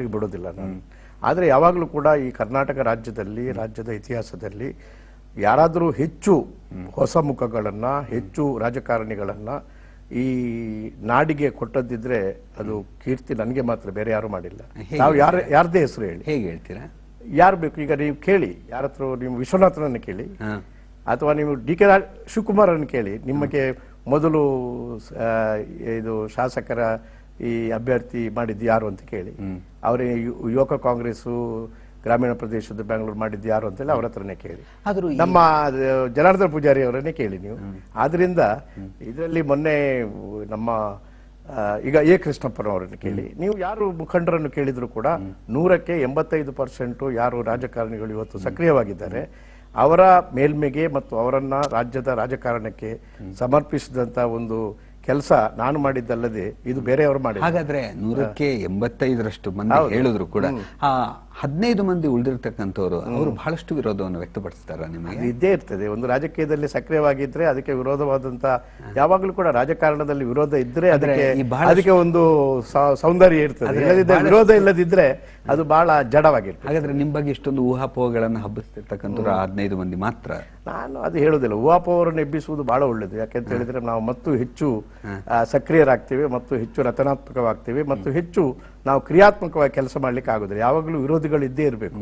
ಅವರಿಗೆ ಬಿಡೋದಿಲ್ಲ ನಾನು. ಆದರೆ ಯಾವಾಗಲೂ ಕೂಡ ಈ ಕರ್ನಾಟಕ ರಾಜ್ಯದ ಇತಿಹಾಸದಲ್ಲಿ ಯಾರಾದರೂ ಹೆಚ್ಚು ಹೊಸ ಮುಖಗಳನ್ನ, ಹೆಚ್ಚು ರಾಜಕಾರಣಿಗಳನ್ನ ಈ ನಾಡಿಗೆ ಕೊಟ್ಟದ್ದಿದ್ರೆ ಅದು ಕೀರ್ತಿ ನನಗೆ ಮಾತ್ರ, ಬೇರೆ ಯಾರು ಮಾಡಿಲ್ಲ. ನಾವು ಯಾರದೇ ಹೆಸರು ಹೇಳಿ, ಹೇಗೆ ಹೇಳ್ತೀರಾ? ಯಾರು ಬೇಕು ಈಗ ನೀವು ಕೇಳಿ, ಯಾರ ಹತ್ರ ನೀವು ವಿಶ್ವನಾಥನನ್ನು ಕೇಳಿ ಅಥವಾ ನೀವು ಡಿ ಕೆ ಶಿವಕುಮಾರನ್ನು ಕೇಳಿ, ನಿಮಗೆ ಮೊದಲು ಇದು ಶಾಸಕರ ಈ ಅಭ್ಯರ್ಥಿ ಮಾಡಿದ್ದು ಯಾರು ಅಂತ ಕೇಳಿ, ಅವರೇ ಯುವಕ ಕಾಂಗ್ರೆಸ್ಸು ಗ್ರಾಮೀಣ ಪ್ರದೇಶದ ಬೆಂಗಳೂರು ಮಾಡಿದ್ದು ಯಾರು ಅಂತೇಳಿ ಅವ್ರ ಹತ್ರನೇ ಕೇಳಿ, ನಮ್ಮ ಜನಾರ್ದನ ಪೂಜಾರಿ ಅವರನ್ನೇ ಕೇಳಿ ನೀವು. ಆದ್ರಿಂದ ಇದರಲ್ಲಿ ಮೊನ್ನೆ ನಮ್ಮ ಈಗ ಎ ಕೃಷ್ಣಪ್ಪನವರನ್ನು ಕೇಳಿ, ನೀವು ಯಾರು ಮುಖಂಡರನ್ನು ಕೇಳಿದ್ರು ಕೂಡ 100ಕ್ಕೆ 85% ಯಾರು ರಾಜಕಾರಣಿಗಳು ಇವತ್ತು ಸಕ್ರಿಯವಾಗಿದ್ದಾರೆ ಅವರ ಮೇಲ್ಮೆಗೆ ಮತ್ತು ಅವರನ್ನ ರಾಜ್ಯದ ರಾಜಕಾರಣಕ್ಕೆ ಸಮರ್ಪಿಸಿದಂತ ಒಂದು ಕೆಲಸ ನಾನು ಮಾಡಿದ್ದಲ್ಲದೆ ಇದು ಬೇರೆಯವರು ಮಾಡಿದ್ರು. ಹಾಗಾದ್ರೆ 100ಕ್ಕೆ 85ರಷ್ಟು ಮಂದಿ ಹೇಳಿದ್ರು ಕೂಡ ಆ 15 ಮಂದಿ ಉಳಿದಿರ್ತಕ್ಕಂಥವ್ರು ಅವರು ಬಹಳಷ್ಟು ವಿರೋಧವನ್ನು ವ್ಯಕ್ತಪಡಿಸ್ತಾರ ನಿಮಗೆ? ಇದ್ದೇ ಇರ್ತದೆ. ಒಂದು ರಾಜಕೀಯದಲ್ಲಿ ಸಕ್ರಿಯವಾಗಿದ್ರೆ ಅದಕ್ಕೆ ವಿರೋಧವಾದಂತ, ಯಾವಾಗಲೂ ಕೂಡ ರಾಜಕಾರಣದಲ್ಲಿ ವಿರೋಧ ಇದ್ರೆ ಅದಕ್ಕೆ ಒಂದು ಸೌಂದರ್ಯ ಇರ್ತದೆ. ಇಲ್ಲದಿದ್ದರೆ ವಿರೋಧ ಇಲ್ಲದಿದ್ರೆ ಅದು ಬಹಳ ಜಡವಾಗಿರ್ತದೆ. ಹಾಗಾದ್ರೆ ನಿಮ್ ಬಗ್ಗೆ ಇಷ್ಟೊಂದು ಊಹಾಪೋಹಗಳನ್ನು ಹಬ್ಬಿಸ್ತಿರ್ತಕ್ಕಂಥವ್ರು 15 ಮಂದಿ ಮಾತ್ರ. ನಾನು ಅದು ಹೇಳುದಿಲ್ಲ, ಊಹಾಪೋಹವನ್ನು ಎಬ್ಬಿಸುವುದು ಬಹಳ ಒಳ್ಳೇದು. ಯಾಕೆಂತ ಹೇಳಿದ್ರೆ ನಾವು ಮತ್ತು ಹೆಚ್ಚು ಸಕ್ರಿಯರಾಗ್ತೇವೆ, ಮತ್ತು ಹೆಚ್ಚು ರಚನಾತ್ಮಕವಾಗ್ತೇವೆ, ಮತ್ತು ಹೆಚ್ಚು ನಾವು ಕ್ರಿಯಾತ್ಮಕವಾಗಿ ಕೆಲಸ ಮಾಡ್ಲಿಕ್ಕೆ ಆಗುದಿಲ್ಲ. ಯಾವಾಗಲೂ ವಿರೋಧಿಗಳು ಇದ್ದೇ ಇರಬೇಕು.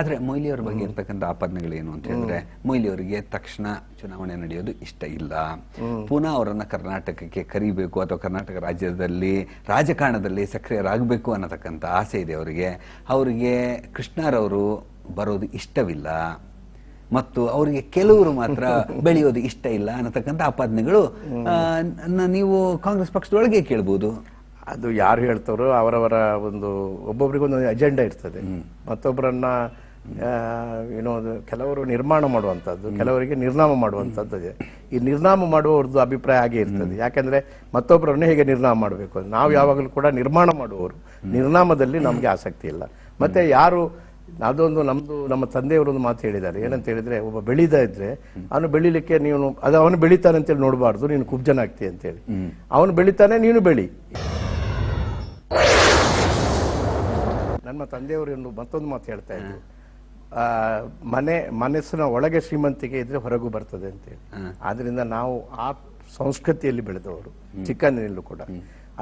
ಆದ್ರೆ ಮೊಯ್ಲಿ ಅವರ ಬಗ್ಗೆ ಇರ್ತಕ್ಕಂಥ ಆಪಾದನೆಗಳೇನು ಅಂತ ಹೇಳಿದ್ರೆ, ಮೊಯ್ಲಿ ಅವರಿಗೆ ತಕ್ಷಣ ಚುನಾವಣೆ ನಡೆಯೋದು ಇಷ್ಟ ಇಲ್ಲ, ಪುನಃ ಅವರನ್ನ ಕರ್ನಾಟಕಕ್ಕೆ ಕರಿಬೇಕು ಅಥವಾ ಕರ್ನಾಟಕ ರಾಜ್ಯದಲ್ಲಿ ರಾಜಕಾರಣದಲ್ಲಿ ಸಕ್ರಿಯರಾಗಬೇಕು ಅನ್ನತಕ್ಕಂಥ ಆಸೆ ಇದೆ ಅವರಿಗೆ ಕೃಷ್ಣರವರು ಬರೋದು ಇಷ್ಟವಿಲ್ಲ, ಮತ್ತು ಅವರಿಗೆ ಕೆಲವರು ಮಾತ್ರ ಬೆಳೆಯೋದು ಇಷ್ಟ ಇಲ್ಲ ಅನ್ನತಕ್ಕಂಥ ಆಪಾದನೆಗಳು ನೀವು ಕಾಂಗ್ರೆಸ್ ಪಕ್ಷದೊಳಗೆ ಕೇಳಬಹುದು. ಅದು ಯಾರು ಹೇಳ್ತಾರೋ ಅವರವರ ಒಂದು, ಒಬ್ಬೊಬ್ಬರಿಗೊಂದು ಅಜೆಂಡಾ ಇರ್ತದೆ. ಮತ್ತೊಬ್ಬರನ್ನ ಏನೋ ಕೆಲವರು ನಿರ್ಮಾಣ ಮಾಡುವಂಥದ್ದು, ಕೆಲವರಿಗೆ ನಿರ್ನಾಮ ಮಾಡುವಂಥದ್ದು ಇದೆ. ಈ ನಿರ್ನಾಮ ಮಾಡುವವ್ರದ್ದು ಅಭಿಪ್ರಾಯ ಹಾಗೆ ಇರ್ತದೆ. ಯಾಕಂದ್ರೆ ಮತ್ತೊಬ್ಬರನ್ನು ಹೇಗೆ ನಿರ್ನಾಮ ಮಾಡಬೇಕು, ನಾವು ಯಾವಾಗಲೂ ಕೂಡ ನಿರ್ಮಾಣ ಮಾಡುವವರು, ನಿರ್ನಾಮದಲ್ಲಿ ನಮಗೆ ಆಸಕ್ತಿ ಇಲ್ಲ. ಮತ್ತೆ ಯಾರು, ಅದೊಂದು ನಮ್ಮ ತಂದೆಯವರೊಂದು ಮಾತು ಹೇಳಿದ್ದಾರೆ. ಏನಂತ ಹೇಳಿದ್ರೆ, ಒಬ್ಬ ಬೆಳೀತಾ ಇದ್ರೆ ಅವನು ಬೆಳಿಲಿಕ್ಕೆ ನೀನು ಅವನು ಬೆಳಿತಾನೆ ಅಂತೇಳಿ ನೋಡಬಾರ್ದು, ನೀನು ಕುಬ್ಜನಾಗ್ತಿ ಅಂತೇಳಿ. ಅವನು ಬೆಳಿತಾನೆ, ನೀನು ಬೆಳಿ. ನಮ್ಮ ತಂದೆಯವರು ಮತ್ತೊಂದು ಮಾತು ಹೇಳ್ತಾ ಇದ್ರು, ಮನಸ್ಸಿನ ಒಳಗೆ ಶ್ರೀಮಂತಿಕೆ ಇದ್ರೆ ಹೊರಗೂ ಬರ್ತದೆ ಅಂತೇಳಿ. ಆದ್ರಿಂದ ನಾವು ಆ ಸಂಸ್ಕೃತಿಯಲ್ಲಿ ಬೆಳೆದವರು ಚಿಕ್ಕಂದಿನಲ್ಲೂ ಕೂಡ.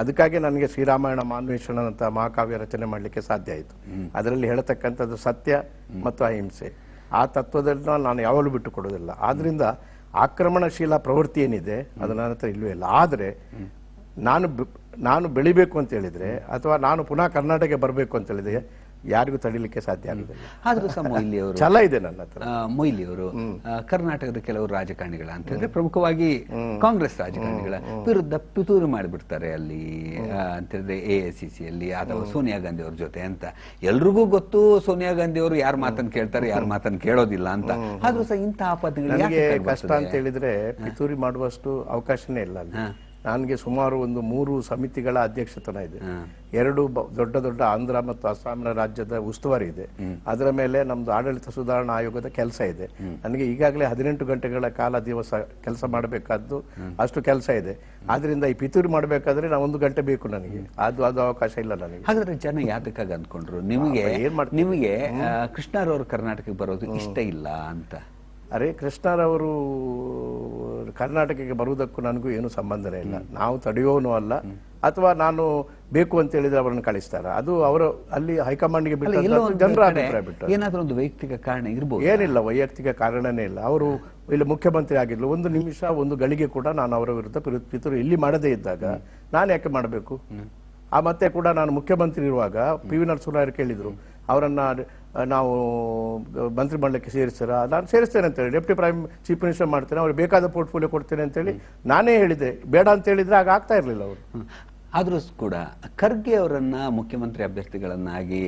ಅದಕ್ಕಾಗಿ ನನಗೆ ಶ್ರೀರಾಮಾಯಣ ಮಾನ್ವೇಷಣ ಅಂತ ಮಹಾಕಾವ್ಯ ರಚನೆ ಮಾಡಲಿಕ್ಕೆ ಸಾಧ್ಯ ಆಯಿತು. ಅದರಲ್ಲಿ ಹೇಳತಕ್ಕಂಥದ್ದು ಸತ್ಯ ಮತ್ತು ಅಹಿಂಸೆ. ಆ ತತ್ವದಲ್ಲಿ ನಾನು ಯಾವಾಗಲೂ ಬಿಟ್ಟು ಕೊಡೋದಿಲ್ಲ. ಆದ್ರಿಂದ ಆಕ್ರಮಣಶೀಲ ಪ್ರವೃತ್ತಿ ಏನಿದೆ ಅದು ನನ್ನ ಹತ್ರ ಇಲ್ಲವೇ ಇಲ್ಲ. ಆದರೆ ನಾನು ಬೆಳಿಬೇಕು ಅಂತ ಹೇಳಿದ್ರೆ, ಅಥವಾ ನಾನು ಪುನಃ ಕರ್ನಾಟಕಕ್ಕೆ ಬರಬೇಕು ಅಂತ ಹೇಳಿದ್ರೆ ಯಾರಿಗೂ ತಡಿಲಿಕ್ಕೆ ಸಾಧ್ಯ ಆಗುದಿಲ್ಲ. ಆದ್ರೂ ಸಹ ಮೊಯ್ಲಿ ಅವರು ಛಲ ಇದೆ ನನ್ನ ಹತ್ರ. ಮೊಯ್ಲಿ ಅವರು ಕರ್ನಾಟಕದ ಕೆಲವರು ರಾಜಕಾರಣಿಗಳ ಅಂತ ಹೇಳಿದ್ರೆ, ಪ್ರಮುಖವಾಗಿ ಕಾಂಗ್ರೆಸ್ ರಾಜಕಾರಣಿಗಳ ವಿರುದ್ಧ ಪಿತೂರು ಮಾಡಿಬಿಡ್ತಾರೆ ಅಲ್ಲಿ ಅಂತ ಹೇಳಿದ್ರೆ AICC ಅಲ್ಲಿ, ಅಥವಾ ಸೋನಿಯಾ ಗಾಂಧಿ ಅವ್ರ ಜೊತೆ ಅಂತ. ಎಲ್ರಿಗೂ ಗೊತ್ತು ಸೋನಿಯಾ ಗಾಂಧಿ ಅವರು ಯಾರ ಮಾತನ್ನು ಕೇಳ್ತಾರೆ, ಯಾರ ಮಾತನ್ನು ಕೇಳೋದಿಲ್ಲ ಅಂತ. ಆದ್ರೂ ಸಹ ಇಂಥ ಆಪಾದನೆಗಳು ಕಷ್ಟ ಅಂತ ಹೇಳಿದ್ರೆ ಪಿತೂರಿ ಮಾಡುವಷ್ಟು ಅವಕಾಶನೇ ಇಲ್ಲ ಅಲ್ಲಿ. ನನಗೆ ಸುಮಾರು ಒಂದು 3 ಸಮಿತಿಗಳ ಅಧ್ಯಕ್ಷತನ ಇದೆ. 2 ದೊಡ್ಡ ದೊಡ್ಡ ಆಂಧ್ರ ಮತ್ತು ಅಸ್ಸಾಂನ ರಾಜ್ಯದ ಉಸ್ತುವಾರಿ ಇದೆ. ಅದರ ಮೇಲೆ ನಮ್ದು ಆಡಳಿತ ಸುಧಾರಣಾ ಆಯೋಗದ ಕೆಲಸ ಇದೆ. ನನಗೆ ಈಗಾಗಲೇ 18 ಗಂಟೆಗಳ ಕಾಲ ದಿವಸ ಕೆಲಸ ಮಾಡಬೇಕಾದ್ದು ಅಷ್ಟು ಕೆಲಸ ಇದೆ. ಆದ್ರಿಂದ ಈ ಪಿತೂರಿ ಮಾಡಬೇಕಾದ್ರೆ ನಾವು 1 ಗಂಟೆ ಬೇಕು ನನಗೆ. ಅದು ಅವಕಾಶ ಇಲ್ಲ ನನಗೆ. ಹಾಗಾದ್ರೆ ಜನ ಯಾತಕ್ಕಾಗಿ ಅಂದ್ಕೊಂಡ್ರು ನಿಮಗೆ ಕೃಷ್ಣರವರು ಕರ್ನಾಟಕಕ್ಕೆ ಬರೋದು ಇಷ್ಟ ಇಲ್ಲ ಅಂತ? ಅರೆ, ಕೃಷ್ಣರವರು ಕರ್ನಾಟಕಕ್ಕೆ ಬರುವುದಕ್ಕೂ ನನಗೂ ಏನು ಸಂಬಂಧನೇ ಇಲ್ಲ. ನಾವು ತಡೆಯೋನು ಅಲ್ಲ, ಅಥವಾ ನಾನು ಬೇಕು ಅಂತ ಹೇಳಿದ್ರೆ ಅವರನ್ನು ಕಳಿಸ್ತಾರ. ಅದು ಅವರು ಅಲ್ಲಿ ಹೈಕಮಾಂಡ್ಗೆ ಬಿಟ್ಟು ಜನರ ಅಭಿಪ್ರಾಯ ಬಿಟ್ಟು. ಏನಾದ್ರೂ ಒಂದು ವೈಯಕ್ತಿಕ ಕಾರಣ ಇರ್ಬೋದು? ಏನಿಲ್ಲ, ವೈಯಕ್ತಿಕ ಕಾರಣನೇ ಇಲ್ಲ. ಅವರು ಇಲ್ಲಿ ಮುಖ್ಯಮಂತ್ರಿ ಆಗಿರ್ಲು 1 ನಿಮಿಷ 1 ಗಳಿಗೆ ಕೂಡ ನಾನು ಅವರ ವಿರುದ್ಧ ಪಿತೂರು ಇಲ್ಲಿ ಮಾಡದೇ ಇದ್ದಾಗ ನಾನು ಯಾಕೆ ಮಾಡಬೇಕು? ಮತ್ತೆ ಕೂಡ ನಾನು ಮುಖ್ಯಮಂತ್ರಿ ಇರುವಾಗ PV ನರಸಿಂಹರಾಯರು ಕೇಳಿದ್ರು, ಅವರನ್ನ ನಾವು ಮಂತ್ರಿಮಂಡಲಕ್ಕೆ ಸೇರಿಸ್ತಾರ? ನಾನು ಸೇರಿಸ್ತೇನೆ ಅಂತ ಹೇಳಿ, ಡೆಪ್ಟಿ ಚೀಫ್ ಮಿನಿಸ್ಟರ್ ಮಾಡ್ತೇನೆ, ಅವ್ರಿಗೆ ಬೇಕಾದ ಪೋರ್ಟ್ಫೋಲಿಯೋ ಕೊಡ್ತೇನೆ ಅಂತೇಳಿ ನಾನೇ ಹೇಳಿದೆ. ಬೇಡ ಅಂತ ಹೇಳಿದ್ರೆ ಆಗ ಆಗ್ತಾ ಇರಲಿಲ್ಲ ಅವರು. ಆದ್ರೂ ಕೂಡ ಖರ್ಗೆ ಅವರನ್ನ ಮುಖ್ಯಮಂತ್ರಿ ಅಭ್ಯರ್ಥಿಗಳನ್ನಾಗಿ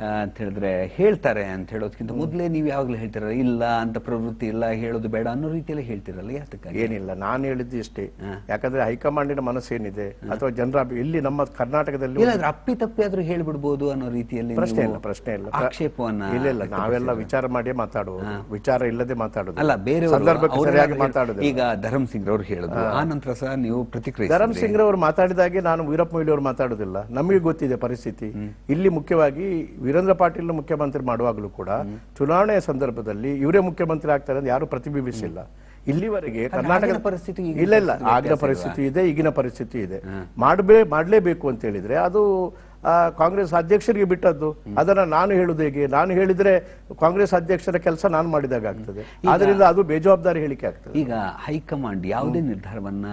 ಅಂತ ಹೇಳಿದ್ರೆ ಹೇಳ್ತಾರೆ ಅಂತ ಹೇಳೋದಕ್ಕಿಂತ ಮೊದಲೇ ನೀವು ಯಾವಾಗಲೂ ಹೇಳ್ತೀರಲ್ಲ, ಇಲ್ಲ ಅಂತ ಪ್ರವೃತ್ತಿ ಇಲ್ಲ, ಹೇಳೋದು ಬೇಡ ಅನ್ನೋ ರೀತಿಯಲ್ಲಿ ಹೇಳ್ತಿರಲ್ಲ, ಯಾತಕ್ಕಾಗಿ? ಏನಿಲ್ಲ, ನಾನು ಹೇಳಿದ್ದು ಇಷ್ಟೇ. ಯಾಕಂದ್ರೆ ಹೈಕಮಾಂಡಿನ ಮನಸ್ಸೇನಿದೆ ಅಥವಾ ಜನರ ಇಲ್ಲಿ ನಮ್ಮ ಕರ್ನಾಟಕದಲ್ಲಿ ಇಲ್ಲಾಂದ್ರೆ ಅಪ್ಪಿ ತಪ್ಪಿ ಆದ್ರೂ ಹೇಳ್ಬಿಡ್ಬೋದು ಅನ್ನೋ ರೀತಿಯಲ್ಲಿ ಪ್ರಶ್ನೆ ಇಲ್ಲ ಆಕ್ಷೇಪವನ್ನ ಇಲ್ಲ. ನಾವೆಲ್ಲ ವಿಚಾರ ಮಾಡಿ ಮಾತಾಡುವುದು, ವಿಚಾರ ಇಲ್ಲದೆ ಮಾತಾಡುದು ಅಲ್ಲ, ಬೇರೆ ಸಂದರ್ಭಕ್ಕೆ ಸರಿಯಾಗಿ ಮಾತಾಡುದು. ಈಗ ಧರ್ಮ್ ಸಿಂಗ್ ಅವರು ಹೇಳಿದ್ರು, ಆ ನಂತರ ಸಹ ನೀವು ಪ್ರತಿಕ್ರಿಯೆ. ಧರ್ಮ್ ಸಿಂಗ್ ಅವರು ಮಾತಾಡಿದಾಗೆ ನಾನು ವೀರಪ್ಪ ಮೊಯ್ಲಿ ಅವರು ಮಾತಾಡುದಿಲ್ಲ. ನಮಗೆ ಗೊತ್ತಿದೆ ಪರಿಸ್ಥಿತಿ. ಇಲ್ಲಿ ಮುಖ್ಯವಾಗಿ ವೀರೇಂದ್ರ ಪಾಟೀಲ್ ಮುಖ್ಯಮಂತ್ರಿ ಮಾಡುವಾಗಲೂ ಕೂಡ ಚುನಾವಣೆಯ ಸಂದರ್ಭದಲ್ಲಿ ಇವರೇ ಮುಖ್ಯಮಂತ್ರಿ ಆಗ್ತಾರೆ ಅಂತ ಯಾರು ಪ್ರತಿಬಿಂಬಿಸಿಲ್ಲ ಇಲ್ಲಿವರೆಗೆ. ಕರ್ನಾಟಕದ ಪರಿಸ್ಥಿತಿ ಇಲ್ಲ, ಆಗಿನ ಪರಿಸ್ಥಿತಿ ಇದೆ, ಈಗಿನ ಪರಿಸ್ಥಿತಿ ಇದೆ. ಮಾಡಲೇಬೇಕು ಅಂತ ಹೇಳಿದ್ರೆ ಅದು ಕಾಂಗ್ರೆಸ್ ಅಧ್ಯಕ್ಷರಿಗೆ ಬಿಟ್ಟದ್ದು. ಅದನ್ನ ನಾನು ಹೇಳುದು ಹೇಗೆ? ನಾನು ಹೇಳಿದ್ರೆ ಕಾಂಗ್ರೆಸ್ ಅಧ್ಯಕ್ಷರ ಕೆಲಸ ನಾನು ಮಾಡಿದಾಗ ಆಗ್ತದೆ. ಆದ್ರಿಂದ ಅದು ಬೇಜವಾಬ್ದಾರಿ ಹೇಳಿಕೆ ಆಗ್ತದೆ. ಈಗ ಹೈಕಮಾಂಡ್ ಯಾವುದೇ ನಿರ್ಧಾರವನ್ನ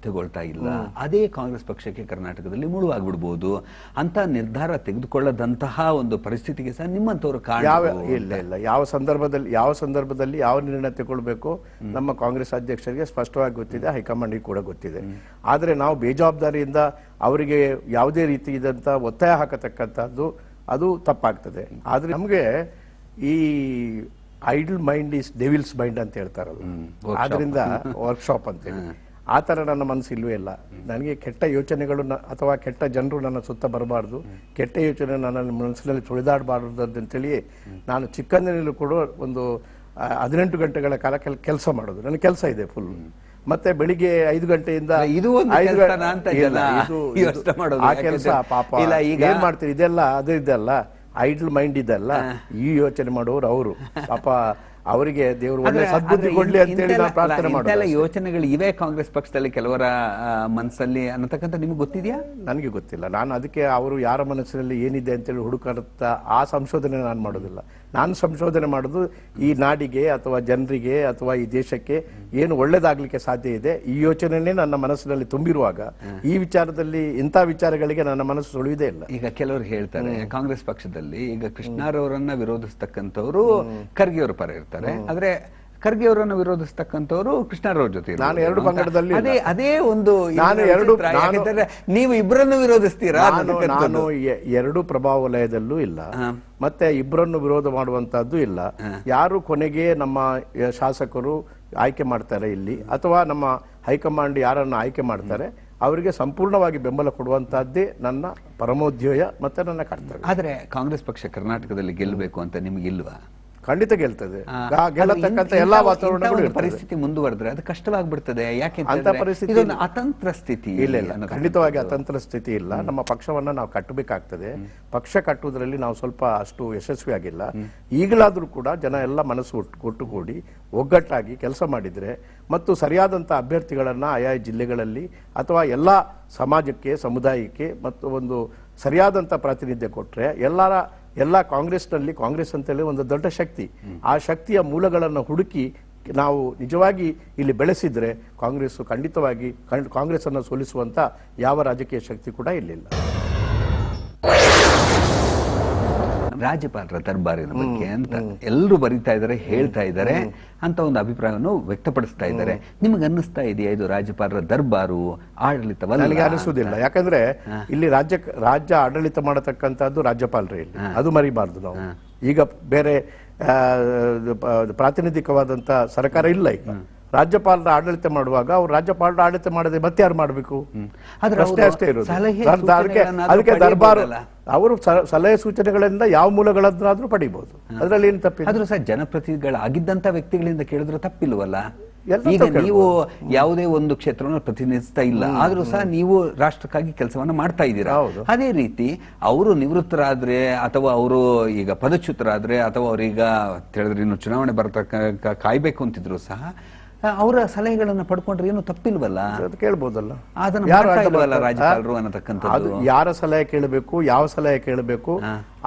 ತಗೊಳ್ತಾ ಇಲ್ಲ, ಅದೇ ಕಾಂಗ್ರೆಸ್ ಪಕ್ಷಕ್ಕೆ ಕರ್ನಾಟಕದಲ್ಲಿ ಮುಳುವಾಗ್ಬಿಡ್ಬೋದು ಅಂತ ನಿರ್ಧಾರ ತೆಗೆದುಕೊಳ್ಳದಂತಹ ಒಂದು ಪರಿಸ್ಥಿತಿಗೆ ಸಹ ನಿಮ್ಮಂತವರು ಇಲ್ಲ. ಯಾವ ಸಂದರ್ಭದಲ್ಲಿ ಯಾವ ನಿರ್ಣಯ ತಗೊಳ್ಬೇಕು ನಮ್ಮ ಕಾಂಗ್ರೆಸ್ ಅಧ್ಯಕ್ಷರಿಗೆ ಸ್ಪಷ್ಟವಾಗಿ ಗೊತ್ತಿದೆ, ಹೈಕಮಾಂಡ್ಗೆ ಕೂಡ ಗೊತ್ತಿದೆ. ಆದ್ರೆ ನಾವು ಬೇಜವಾಬ್ದಾರಿಯಿಂದ ಅವರಿಗೆ ಯಾವುದೇ ರೀತಿ ಇದಂತ ಒತ್ತಾಯ ಹಾಕತಕ್ಕಂಥದ್ದು ಅದು ತಪ್ಪಾಗ್ತದೆ. ಆದ್ರೆ ನಮ್ಗೆ ಈ idle mind is devil's mind ಅಂತ ಹೇಳ್ತಾರಲ್ಲ, ಆದ್ರಿಂದ ವರ್ಕ್ಶಾಪ್ ಅಂತೇಳಿ ಆ ತರ ನನ್ನ ಮನಸ್ಸು ಇಲ್ವೇ ಇಲ್ಲ. ನನಗೆ ಕೆಟ್ಟ ಯೋಚನೆಗಳು ಅಥವಾ ಕೆಟ್ಟ ಜನರು ನನ್ನ ಸುತ್ತ ಬರಬಾರ್ದು, ಕೆಟ್ಟ ಯೋಚನೆ ನನ್ನ ಮನಸ್ಸಿನಲ್ಲಿ ತುಳಿದಾಡಬಾರ್ದು ಅಂತೇಳಿ ನಾನು ಚಿಕ್ಕಂದಿನಲ್ಲೂ ಕೂಡ ಒಂದು 18 ಗಂಟೆಗಳ ಕಾಲ ಕೆಲಸ ಮಾಡೋದು. ನನ್ನ ಕೆಲಸ ಇದೆ ಫುಲ್. ಮತ್ತೆ ಬೆಳಿಗ್ಗೆ 5 ಗಂಟೆಯಿಂದ ಆ ಕೆಲಸ ಪಾಪ ಏನ್ ಮಾಡ್ತೀರಿ, ಇದೆಲ್ಲ ಅದು ಇದೆಲ್ಲ ಐಡಲ್ ಮೈಂಡ್ ಇದೆಲ್ಲ ಈ ಯೋಚನೆ ಮಾಡೋರು ಅವರು ಪಾಪ. ಅವರಿಗೆ ದೇವರು ಒಳ್ಳೆ ಸದ್ಬುದ್ಧಿ ಕೊಡ್ಲಿ ಅಂತೇಳಿ ನಾವು ಪ್ರಾರ್ಥನೆ ಮಾಡೋದು. ಯೋಚನೆಗಳು ಇವೆ ಕಾಂಗ್ರೆಸ್ ಪಕ್ಷದಲ್ಲಿ ಕೆಲವರ ಮನಸ್ಸಲ್ಲಿ ಅನ್ನತಕ್ಕಂಥ ನಿಮ್ಗೆ ಗೊತ್ತಿದೆಯಾ? ನನಗೆ ಗೊತ್ತಿಲ್ಲ. ನಾನು ಅದಕ್ಕೆ ಅವರು ಯಾರ ಮನಸ್ಸಿನಲ್ಲಿ ಏನಿದೆ ಅಂತೇಳಿ ಹುಡುಕತ್ತ ಆ ಸಂಶೋಧನೆ ನಾನು ಮಾಡೋದಿಲ್ಲ. ನಾನು ಸಂಶೋಧನೆ ಮಾಡೋದು ಈ ನಾಡಿಗೆ ಅಥವಾ ಜನರಿಗೆ ಅಥವಾ ಈ ದೇಶಕ್ಕೆ ಏನು ಒಳ್ಳೇದಾಗ್ಲಿಕ್ಕೆ ಸಾಧ್ಯ ಇದೆ, ಈ ಯೋಚನೆನೇ ನನ್ನ ಮನಸ್ಸಿನಲ್ಲಿ ತುಂಬಿರುವಾಗ ಈ ವಿಚಾರದಲ್ಲಿ ಇಂಥ ವಿಚಾರಗಳಿಗೆ ನನ್ನ ಮನಸ್ಸು ಸುಳಿಯುವುದೇ ಇಲ್ಲ. ಈಗ ಕೆಲವರು ಹೇಳ್ತಾರೆ ಕಾಂಗ್ರೆಸ್ ಪಕ್ಷದಲ್ಲಿ ಈಗ ಕೃಷ್ಣರವರನ್ನ ವಿರೋಧಿಸ್ತಕ್ಕಂಥವ್ರು ಖರ್ಗೆ ಅವರ ಪರ ಇರ್ತಾರೆ, ಆದ್ರೆ ಖರ್ಗೆ ಅವರನ್ನು ವಿರೋಧಿಸ್ತಕ್ಕಂಥವ್ರು ಕೃಷ್ಣರವ್ರ ಜೊತೆ. ನಾನು ಎರಡು ಪಂಗಡದಲ್ಲಿ ಅದೇ ಒಂದು ನೀವು ಇಬ್ಬರನ್ನು ವಿರೋಧಿಸ್ತೀರಾ? ನಾನು ಎರಡು ಪ್ರಭಾವ ವಲಯದಲ್ಲೂ ಇಲ್ಲ, ಮತ್ತೆ ಇಬ್ಬರನ್ನು ವಿರೋಧ ಮಾಡುವಂತಹದ್ದು ಇಲ್ಲ. ಯಾರು ಕೊನೆಗೆ ನಮ್ಮ ಶಾಸಕರು ಆಯ್ಕೆ ಮಾಡ್ತಾರೆ ಇಲ್ಲಿ ಅಥವಾ ನಮ್ಮ ಹೈಕಮಾಂಡ್ ಯಾರನ್ನು ಆಯ್ಕೆ ಮಾಡ್ತಾರೆ ಅವರಿಗೆ ಸಂಪೂರ್ಣವಾಗಿ ಬೆಂಬಲ ಕೊಡುವಂತಹದ್ದೇ ನನ್ನ ಪರಮೋದ್ಯೋಯ ಮತ್ತೆ ನನ್ನ ಕರ್ತವ್ಯ. ಆದ್ರೆ ಕಾಂಗ್ರೆಸ್ ಪಕ್ಷ ಕರ್ನಾಟಕದಲ್ಲಿ ಗೆಲ್ಲಬೇಕು ಅಂತ ನಿಮ್ಗೆ ಇಲ್ವಾ? ಖಂಡಿತ ಗೆಲ್ತದೆ. ಗೆಲ್ಲತಕ್ಕಂತ ಎಲ್ಲಾ ವಾತಾವರಣ ಪರಿಸ್ಥಿತಿ ಮುಂದುವರೆದ್ರೆ ಅದು ಕಷ್ಟವಾಗ್ಬಿಡ್ತದೆ. ಯಾಕೆ ಅಂತ ಪರಿಸ್ಥಿತಿ ಅತಂತ್ರ ಸ್ಥಿತಿ ಇಲ್ಲ. ಖಂಡಿತವಾಗಿ ಅತಂತ್ರ ಸ್ಥಿತಿ ಇಲ್ಲ. ನಮ್ಮ ಪಕ್ಷವನ್ನ ನಾವು ಕಟ್ಟಬೇಕಾಗ್ತದೆ. ಪಕ್ಷ ಕಟ್ಟುವುದರಲ್ಲಿ ನಾವು ಸ್ವಲ್ಪ ಅಷ್ಟು ಯಶಸ್ವಿ ಆಗಿಲ್ಲ. ಈಗಲಾದ್ರೂ ಕೂಡ ಜನ ಎಲ್ಲ ಮನಸ್ಸು ಒಟ್ಟುಗೂಡಿ ಒಗ್ಗಟ್ಟಾಗಿ ಕೆಲಸ ಮಾಡಿದ್ರೆ ಮತ್ತು ಸರಿಯಾದಂತ ಅಭ್ಯರ್ಥಿಗಳನ್ನ ಆಯಾ ಜಿಲ್ಲೆಗಳಲ್ಲಿ ಅಥವಾ ಎಲ್ಲಾ ಸಮಾಜಕ್ಕೆ ಸಮುದಾಯಕ್ಕೆ ಮತ್ತು ಒಂದು ಸರಿಯಾದಂತ ಪ್ರಾತಿನಿಧ್ಯ ಕೊಟ್ರೆ ಎಲ್ಲ ಕಾಂಗ್ರೆಸ್ನಲ್ಲಿ ಕಾಂಗ್ರೆಸ್ ಅಂತೇಳಿ ಒಂದು ದೊಡ್ಡ ಶಕ್ತಿ, ಆ ಶಕ್ತಿಯ ಮೂಲಗಳನ್ನು ಹುಡುಕಿ ನಾವು ನಿಜವಾಗಿ ಇಲ್ಲಿ ಬೆಳೆಸಿದ್ರೆ ಕಾಂಗ್ರೆಸ್ ಖಂಡಿತವಾಗಿ ಕಾಂಗ್ರೆಸ್ ಅನ್ನು ಸೋಲಿಸುವಂತ ಯಾವ ರಾಜಕೀಯ ಶಕ್ತಿ ಕೂಡ ಇಲ್ಲಿಲ್ಲ. ರಾಜ್ಯಪಾಲರ ದರ್ಬಾರಿನ ಬಗ್ಗೆ ಅಂತ ಎಲ್ಲರೂ ಬರೀತಾ ಇದ್ದಾರೆ, ಹೇಳ್ತಾ ಇದ್ದಾರೆ ಅಂತ ಒಂದು ಅಭಿಪ್ರಾಯವನ್ನು ವ್ಯಕ್ತಪಡಿಸ್ತಾ ಇದ್ದಾರೆ. ನಿಮಗೆ ಅನ್ನಿಸ್ತಾ ಇದೆಯಾ ಇದು ರಾಜ್ಯಪಾಲರ ದರ್ಬಾರು ಆಡಳಿತವಲ್ಲ? ನನಗೆ ಅನಿಸುವುದಿಲ್ಲ. ಯಾಕಂದ್ರೆ ಇಲ್ಲಿ ರಾಜ್ಯ ಆಡಳಿತ ಮಾಡತಕ್ಕಂಥದ್ದು ರಾಜ್ಯಪಾಲರೇ ಇಲ್ಲಿ, ಅದು ಮರಿಬಾರ್ದು ನಾವು. ಈಗ ಬೇರೆ ಪ್ರಾತಿನಿಧಿಕವಾದಂತ ಸರ್ಕಾರ ಇಲ್ಲ. ಈಗ ರಾಜ್ಯಪಾಲರ ಆಡಳಿತ ಮಾಡುವಾಗ ಅವ್ರು ರಾಜ್ಯಪಾಲರ ಆಡಳಿತ ಮಾಡದೆ ಮತ್ತೆ ಯಾರು ಮಾಡಬೇಕು? ಅಷ್ಟೇ ಇರೋದು. ಅದಕ್ಕೆ ದರ್ಬಾರು ಅವರು ಸಲಹೆ ಸೂಚನೆಗಳಿಂದ ಯಾವ ಮೂಲಗಳನ್ನಾದ್ರೂ ಪಡಿಬಹುದು, ಅದರಲ್ಲಿ ಏನು ತಪ್ಪಿಲ್ಲ. ಆದ್ರೂ ಸಹ ಜನಪ್ರತಿನಿಧಿಗಳಾಗಿದ್ದಂತ ವ್ಯಕ್ತಿಗಳಿಂದ ಕೇಳಿದ್ರೆ ತಪ್ಪಿಲ್ವಲ್ಲ? ಈಗ ನೀವು ಯಾವುದೇ ಒಂದು ಕ್ಷೇತ್ರವನ್ನು ಪ್ರತಿನಿಧಿಸ್ತಾ ಇಲ್ಲ, ಆದ್ರೂ ಸಹ ನೀವು ರಾಷ್ಟ್ರಕ್ಕಾಗಿ ಕೆಲಸವನ್ನ ಮಾಡ್ತಾ ಇದ್ದೀರಾ. ಅದೇ ರೀತಿ ಅವರು ನಿವೃತ್ತರಾದ್ರೆ ಅಥವಾ ಅವರು ಈಗ ಪದಚ್ಯುತರಾದ್ರೆ ಅಥವಾ ಅವ್ರೀಗ ಹೇಳಿದ್ರೆ ಇನ್ನು ಚುನಾವಣೆ ಬರತಕ್ಕ ಕಾಯ್ಬೇಕು ಅಂತಿದ್ರು ಸಹ ಅವರ ಸಲಹೆಗಳನ್ನ ಪಡ್ಕೊಂಡ್ರೆ ಏನು ತಪ್ಪಿಲ್ವಲ್ಲ? ಕೇಳ್ಬೋದಲ್ಲ. ರಾಜ್ಯಪಾಲರು ಅನ್ನತಕ್ಕಂಥದ್ದು ಯಾರ ಸಲಹೆ ಕೇಳಬೇಕು, ಯಾವ ಸಲಹೆ ಕೇಳಬೇಕು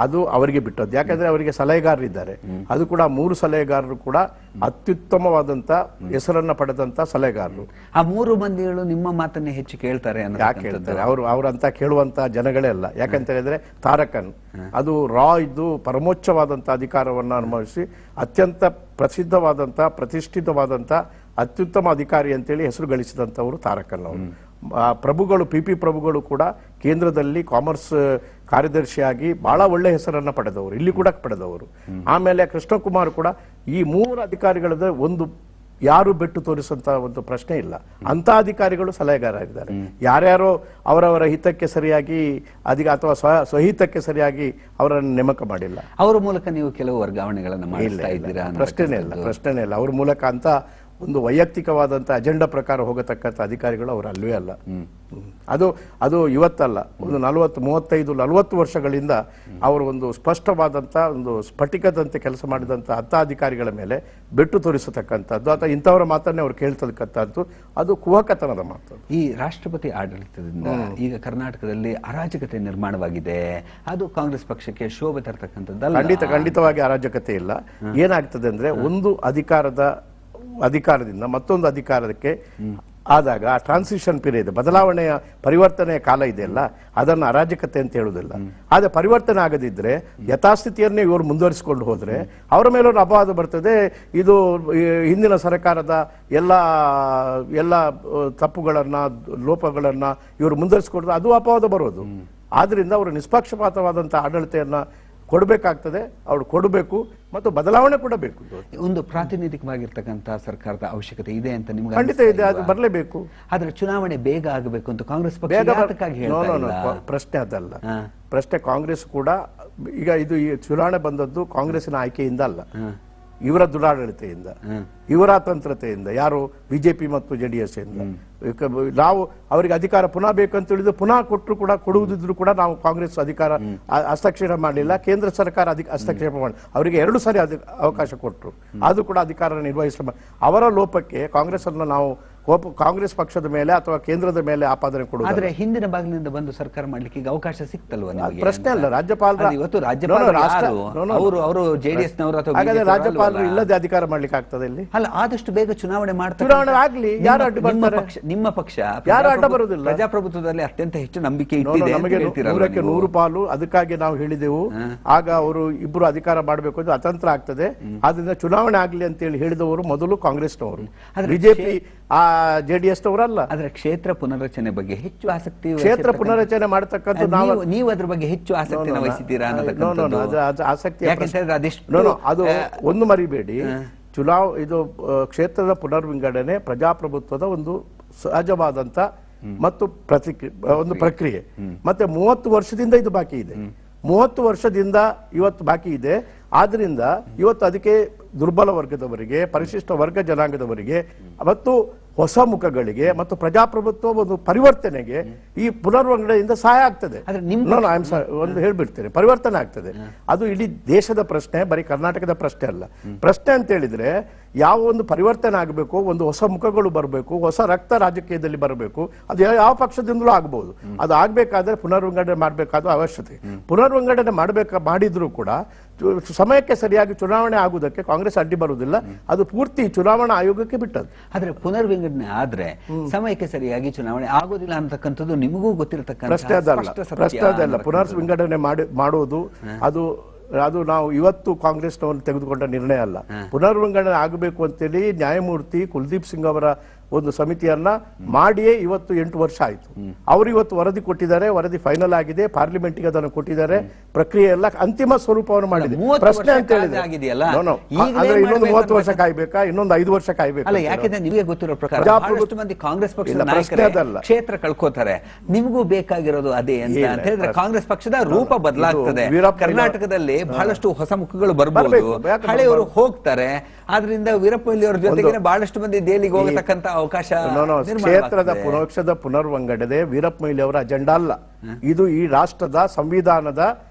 ಅದು ಅವರಿಗೆ ಬಿಟ್ಟದ್ದು. ಯಾಕಂದ್ರೆ ಅವರಿಗೆ ಸಲಹೆಗಾರರಿದ್ದಾರೆ. ಅದು ಕೂಡ 3 ಸಲಹೆಗಾರರು ಕೂಡ ಅತ್ಯುತ್ತಮವಾದಂತ ಹೆಸರನ್ನ ಪಡೆದಂತ ಸಲಹೆಗಾರರು. ಆ 3 ಮಂದಿಗಳು ನಿಮ್ಮ ಮಾತನ್ನೇ ಹೆಚ್ಚು ಕೇಳ್ತಾರೆ. ಯಾಕೆ ಕೇಳ್ತಾರೆ? ಅವರಂತ ಕೇಳುವಂತ ಜನಗಳೇ ಅಲ್ಲ. ಯಾಕಂತ ಹೇಳಿದ್ರೆ ತಾರಕನ್ ಅದು ಇದ್ದು ಪರಮೋಚ್ಚವಾದಂತ ಅಧಿಕಾರವನ್ನ ಅನುಭವಿಸಿ ಅತ್ಯಂತ ಪ್ರಸಿದ್ಧವಾದಂತ ಪ್ರತಿಷ್ಠಿತವಾದಂತ ಅತ್ಯುತ್ತಮ ಅಧಿಕಾರಿ ಅಂತೇಳಿ ಹೆಸರು ಗಳಿಸಿದಂತವರು ತಾರಕನ್ ಅವರು. ಪ್ರಭುಗಳು PP ಪ್ರಭುಗಳು ಕೂಡ ಕೇಂದ್ರದಲ್ಲಿ ಕಾಮರ್ಸ್ ಕಾರ್ಯದರ್ಶಿಯಾಗಿ ಬಹಳ ಒಳ್ಳೆ ಹೆಸರನ್ನ ಪಡೆದವರು, ಇಲ್ಲಿ ಕೂಡ ಪಡೆದವರು. ಆಮೇಲೆ ಕೃಷ್ಣಕುಮಾರ್ ಕೂಡ ಈ 3 ಅಧಿಕಾರಿಗಳದ ಒಂದು ಯಾರು ಬೆಟ್ಟು ತೋರಿಸುವಂತ ಒಂದು ಪ್ರಶ್ನೆ ಇಲ್ಲ. ಅಂತ ಅಧಿಕಾರಿಗಳು ಸಲಹೆಗಾರರಿದ್ದಾರೆ. ಯಾರ್ಯಾರೋ ಅವರವರ ಹಿತಕ್ಕೆ ಸರಿಯಾಗಿ ಅಥವಾ ಸ್ವಹಿತಕ್ಕೆ ಸರಿಯಾಗಿ ಅವರನ್ನು ನೇಮಕ ಮಾಡಿಲ್ಲ. ಅವರ ಮೂಲಕ ನೀವು ಕೆಲವು ವರ್ಗಾವಣೆಗಳನ್ನು ಮಾಡ್ತಾ ಇದ್ದೀರಾ? ಪ್ರಶ್ನೆನೇ ಇಲ್ಲ. ಅವ್ರ ಮೂಲಕ ಅಂತ ಒಂದು ವೈಯಕ್ತಿಕವಾದಂತ ಅಜೆಂಡಾ ಪ್ರಕಾರ ಹೋಗತಕ್ಕಂಥ ಅಧಿಕಾರಿಗಳು ಅವರು ಅಲ್ವೇ ಅಲ್ಲ. ಅದು ಇವತ್ತಲ್ಲ, ಒಂದು 35-40 ವರ್ಷಗಳಿಂದ ಅವರು ಒಂದು ಸ್ಪಷ್ಟವಾದಂತ ಒಂದು ಸ್ಫಟಿಕದಂತೆ ಕೆಲಸ ಮಾಡಿದಂತ ಅಧಿಕಾರಿಗಳ ಮೇಲೆ ಬೆಟ್ಟು ತೋರಿಸತಕ್ಕಂಥದ್ದು ಅಥವಾ ಇಂಥವರ ಮಾತನ್ನೇ ಅವ್ರು ಕೇಳ್ತಕ್ಕಂಥದ್ದು ಅದು ಕುಹಕತನದ ಮಾತು. ಈ ರಾಷ್ಟ್ರಪತಿ ಆಡಳಿತದಿಂದ ಈಗ ಕರ್ನಾಟಕದಲ್ಲಿ ಅರಾಜಕತೆ ನಿರ್ಮಾಣವಾಗಿದೆ. ಅದು ಕಾಂಗ್ರೆಸ್ ಪಕ್ಷಕ್ಕೆ ಶೋಭೆ ತರ್ತಕ್ಕಂಥದ್ದಲ್ಲ. ಖಂಡಿತವಾಗಿ ಅರಾಜಕತೆ ಇಲ್ಲ. ಏನಾಗ್ತದೆ ಅಂದ್ರೆ ಒಂದು ಅಧಿಕಾರದಿಂದ ಮತ್ತೊಂದು ಅಧಿಕಾರಕ್ಕೆ ಆದಾಗ ಆ ಟ್ರಾನ್ಸಿಷನ್ ಪೀರಿಯಡ್, ಬದಲಾವಣೆಯ ಪರಿವರ್ತನೆಯ ಕಾಲ ಇದೆಯಲ್ಲ, ಅದನ್ನು ಅರಾಜಕತೆ ಅಂತ ಹೇಳುವುದಿಲ್ಲ. ಆದ್ರೆ ಪರಿವರ್ತನೆ ಆಗದಿದ್ರೆ ಯಥಾಸ್ಥಿತಿಯನ್ನೇ ಇವರು ಮುಂದುವರಿಸಿಕೊಂಡು ಹೋದ್ರೆ ಅವರ ಮೇಲೆ ಒಂದು ಅಪವಾದ ಬರ್ತದೆ. ಇದು ಹಿಂದಿನ ಸರ್ಕಾರದ ಎಲ್ಲ ತಪ್ಪುಗಳನ್ನ ಲೋಪಗಳನ್ನ ಇವರು ಮುಂದುವರಿಸಿಕೊಂಡ್ರೆ ಅದು ಅಪವಾದ ಬರೋದು. ಆದ್ರಿಂದ ಅವರು ನಿಷ್ಪಕ್ಷಪಾತವಾದಂತಹ ಆಡಳಿತೆಯನ್ನ ಕೊಡಬೇಕಾಗ್ತದೆ, ಅವ್ರು ಕೊಡಬೇಕು ಮತ್ತು ಬದಲಾವಣೆ ಕೂಡ ಬೇಕು. ಒಂದು ಪ್ರಾತಿನಿಧಿಕವಾಗಿರ್ತಕ್ಕಂಥ ಸರ್ಕಾರದ ಅವಶ್ಯಕತೆ ಇದೆ ಅಂತ ನಿಮ್ಗೆ ಖಂಡಿತ ಇದೆ, ಅದು ಬರಲೇಬೇಕು. ಆದ್ರೆ ಚುನಾವಣೆ ಬೇಗ ಆಗಬೇಕು ಅಂತ ಕಾಂಗ್ರೆಸ್ ಪ್ರಶ್ನೆ ಅದಲ್ಲ. ಪ್ರಶ್ನೆ ಕಾಂಗ್ರೆಸ್ ಕೂಡ ಈಗ ಈ ಚುನಾವಣೆ ಬಂದದ್ದು ಕಾಂಗ್ರೆಸ್ಸಿನ ಆಯ್ಕೆಯಿಂದ ಅಲ್ಲ, ಇವರ ದುರಾಡಳಿತೆಯಿಂದ, ಇವರ ತಂತ್ರತೆಯಿಂದ, ಯಾರು ಬಿಜೆಪಿ ಮತ್ತು ಜೆಡಿಎಸ್ ಇಂದ. ನಾವು ಅವರಿಗೆ ಅಧಿಕಾರ ಪುನಃ ಬೇಕಂತ ಹೇಳಿದ್ರೆ ಪುನಃ ಕೊಟ್ಟರು ಕೂಡ ಕೊಡುವುದಿದ್ರು ಕೂಡ ನಾವು ಕಾಂಗ್ರೆಸ್ ಅಧಿಕಾರ ಹಸ್ತಕ್ಷೇಪ ಮಾಡಲಿಲ್ಲ, ಕೇಂದ್ರ ಸರ್ಕಾರ ಹಸ್ತಕ್ಷೇಪ ಮಾಡಿ ಅವರಿಗೆ 2 ಸಾರಿ ಅವಕಾಶ ಕೊಟ್ಟರು, ಅದು ಕೂಡ ಅಧಿಕಾರ ನಿರ್ವಹಿಸ. ಅವರ ಲೋಪಕ್ಕೆ ಕಾಂಗ್ರೆಸ್ ಅನ್ನು ನಾವು ಕಾಂಗ್ರೆಸ್ ಪಕ್ಷದ ಮೇಲೆ ಅಥವಾ ಕೇಂದ್ರದ ಮೇಲೆ ಆಪಾದನೆ ಕೊಡುವುದು. ಆದ್ರೆ ಹಿಂದಿನ ಬಾಗಿಲಿನಿಂದ ಬಂದು ಸರ್ಕಾರ ಮಾಡ್ಲಿಕ್ಕೆ ಈಗ ಅವಕಾಶ ಸಿಕ್ತಲ್ವ? ಪ್ರಶ್ನೆ ಅಲ್ಲ. ರಾಜ್ಯಪಾಲರು ಅವರು ಜೆಡಿಎಸ್ ನವರು ಅಥವಾ ರಾಜ್ಯಪಾಲರು ಇಲ್ಲದೆ ಅಧಿಕಾರ ಮಾಡ್ಲಿಕ್ಕೆ ಆಗ್ತದೆ ಇಲ್ಲಿ? ಅಲ್ಲ, ಆದಷ್ಟು ಬೇಗ ಚುನಾವಣೆ ಮಾಡ್ತಾರೆ. ಚುನಾವಣೆ ಆಗ್ಲಿ, ಯಾರು ಅಡ್ಡ ಬರ್ತಾರೆ? ನಿಮ್ಮ ಪಕ್ಷ ಯಾರು ಅಡ್ಡ ಬರುವುದಿಲ್ಲ. ಪ್ರಜಾಪ್ರಭುತ್ವದಲ್ಲಿ ಅತ್ಯಂತ ಹೆಚ್ಚು ನಂಬಿಕೆ ಇಟ್ಟಿದೆ. ನಮಗೆ 100ಕ್ಕೆ 100 ಪಾಲು. ಅದಕ್ಕಾಗಿ ನಾವು ಹೇಳಿದೆವು, ಆಗ ಅವರು ಇಬ್ಬರು ಅಧಿಕಾರ ಮಾಡಬೇಕು ಅಂತ ಅತಂತ್ರ ಆಗ್ತದೆ, ಆದ್ರಿಂದ ಚುನಾವಣೆ ಆಗ್ಲಿ ಅಂತ ಹೇಳಿದವರು ಮೊದಲು ಕಾಂಗ್ರೆಸ್ನವರು, ಬಿಜೆಪಿ ಜೆಡಿಎಸ್ ನವರಲ್ಲ. ಆದ್ರೆ ಕ್ಷೇತ್ರ ಪುನರ್ರಚನೆ ಬಗ್ಗೆ ಹೆಚ್ಚು ಆಸಕ್ತಿ, ಕ್ಷೇತ್ರ ಪುನರ್ರಚನೆ ಮಾಡತಕ್ಕಂಥ ನೀವು ಅದ್ರ ಬಗ್ಗೆ ಹೆಚ್ಚು ಆಸಕ್ತಿ ವಹಿಸಿದ್ದೀರಾ? ಆಸಕ್ತಿ ಅದು ಒಂದು ಮರಿಬೇಡಿ. ಇದು ಕ್ಷೇತ್ರದ ಪುನರ್ವಿಂಗಡಣೆ ಪ್ರಜಾಪ್ರಭುತ್ವದ ಒಂದು ಸಹಜವಾದಂತ ಮತ್ತು ಒಂದು ಪ್ರಕ್ರಿಯೆ. ಮತ್ತೆ 30 ವರ್ಷದಿಂದ ಇದು ಬಾಕಿ ಇದೆ. 30 ವರ್ಷದಿಂದ ಇವತ್ತು ಬಾಕಿ ಇದೆ. ಆದ್ರಿಂದ ಇವತ್ತು ಅದಕ್ಕೆ ದುರ್ಬಲ ವರ್ಗದವರಿಗೆ, ಪರಿಶಿಷ್ಟ ವರ್ಗ ಜನಾಂಗದವರಿಗೆ ಮತ್ತು ಹೊಸ ಮುಖಗಳಿಗೆ ಮತ್ತು ಪ್ರಜಾಪ್ರಭುತ್ವ ಒಂದು ಪರಿವರ್ತನೆಗೆ ಈ ಪುನರ್ವಿಂಗಡಣೆಯಿಂದ ಸಹಾಯ ಆಗ್ತದೆ. ಒಂದು ಹೇಳ್ಬಿಡ್ತೇನೆ, ಪರಿವರ್ತನೆ ಆಗ್ತದೆ. ಅದು ಇಡೀ ದೇಶದ ಪ್ರಶ್ನೆ, ಬರೀ ಕರ್ನಾಟಕದ ಪ್ರಶ್ನೆ ಅಲ್ಲ. ಪ್ರಶ್ನೆ ಅಂತ ಹೇಳಿದ್ರೆ ಯಾವ ಒಂದು ಪರಿವರ್ತನೆ ಆಗಬೇಕು, ಒಂದು ಹೊಸ ಮುಖಗಳು ಬರಬೇಕು, ಹೊಸ ರಕ್ತ ರಾಜಕೀಯದಲ್ಲಿ ಬರಬೇಕು. ಅದು ಯಾವ ಪಕ್ಷದಿಂದಲೂ ಆಗಬಹುದು. ಅದು ಆಗ್ಬೇಕಾದ್ರೆ ಪುನರ್ವಿಂಗಡಣೆ ಮಾಡಬೇಕಾದ ಅವಶ್ಯಕತೆ. ಪುನರ್ವಿಂಗಡಣೆ ಮಾಡಿದ್ರು ಕೂಡ ಸಮಯಕ್ಕೆ ಸರಿಯಾಗಿ ಚುನಾವಣೆ ಆಗುವುದಕ್ಕೆ ಕಾಂಗ್ರೆಸ್ ಅಡ್ಡಿ ಬರುವುದಿಲ್ಲ. ಅದು ಪೂರ್ತಿ ಚುನಾವಣಾ ಆಯೋಗಕ್ಕೆ ಬಿಟ್ಟದ್ದು. ಆದ್ರೆ ಪುನರ್ವಿಂಗಡಣೆ ಆದ್ರೆ ಸಮಯಕ್ಕೆ ಸರಿಯಾಗಿ ಚುನಾವಣೆ ಆಗೋದಿಲ್ಲ ಅಂತಕ್ಕಂಥದ್ದು ನಿಮಗೂ ಗೊತ್ತಿರತಕ್ಕಂಥ ಪ್ರಶ್ನೆ ಅದಲ್ಲ. ಪುನರ್ವಿಂಗಡಣೆ ಮಾಡುವುದು ಅದು ನಾವು ಇವತ್ತು ಕಾಂಗ್ರೆಸ್ನವರು ತೆಗೆದುಕೊಂಡ ನಿರ್ಣಯ ಅಲ್ಲ. ಪುನರ್ವಿಂಗಡಣೆ ಆಗಬೇಕು ಅಂತೇಳಿ ನ್ಯಾಯಮೂರ್ತಿ ಕುಲ್ದೀಪ್ ಸಿಂಗ್ ಅವರ ಒಂದು ಸಮಿತಿಯನ್ನ ಮಾಡಿಯೇ ಇವತ್ತು 8 ವರ್ಷ ಆಯ್ತು. ಅವರು ಇವತ್ತು ವರದಿ ಕೊಟ್ಟಿದ್ದಾರೆ, ವರದಿ ಫೈನಲ್ ಆಗಿದೆ, ಪಾರ್ಲಿಮೆಂಟ್ಗೆ ಅದನ್ನು ಕೊಟ್ಟಿದ್ದಾರೆ, ಪ್ರಕ್ರಿಯೆ ಎಲ್ಲ ಅಂತಿಮ ಸ್ವರೂಪವನ್ನು ಮಾಡಿದೆ. ಪ್ರಶ್ನೆ ಅಂತ ಹೇಳಿದ್ರೆ ಇನ್ನೊಂದು 30 ವರ್ಷ ಕಾಯ್ಬೇಕಾ, ಇನ್ನೊಂದು 5 ವರ್ಷ ಕಾಯ್ಬೇಕಾ? ಯಾಕೆಂದ್ರೆ ನಿಮಗೆ ಗೊತ್ತಿರೋ ಪ್ರಕಾರ ಮಂದಿ ಕಾಂಗ್ರೆಸ್ ಪಕ್ಷದ ನಾಯಕರು ಕ್ಷೇತ್ರ ಕಳ್ಕೋತಾರೆ. ನಿಮಗೂ ಬೇಕಾಗಿರೋದು ಅದೇ ಅಂತ ಹೇಳಿದ್ರೆ ಕಾಂಗ್ರೆಸ್ ಪಕ್ಷದ ರೂಪ ಬದಲಾಗ್ತದೆ. ಕರ್ನಾಟಕದಲ್ಲಿ ಬಹಳಷ್ಟು ಹೊಸ ಮುಖಗಳು ಬರಬಹುದು, ಹಳೆಯವರು ಹೋಗ್ತಾರೆ. ಆದ್ರಿಂದ ವೀರಪ್ಪ ಮೊಯ್ಲಿ ಅವರ ಜೊತೆಗೆ ಬಹಳಷ್ಟು ಮಂದಿ ದೆಹಲಿಗೆ ಹೋಗತಕ್ಕಂತ ಅವಕಾಶ. ಕ್ಷೇತ್ರದ ಪುನರ್ವಿಂಗಡಣೆ ವೀರಪ್ಪ ಮೊಯ್ಲಿ ಅವರ ಅಜೆಂಡಾ ಅಲ್ಲ. ಇದು ಈ ರಾಷ್ಟ್ರದ ಸಂವಿಧಾನದ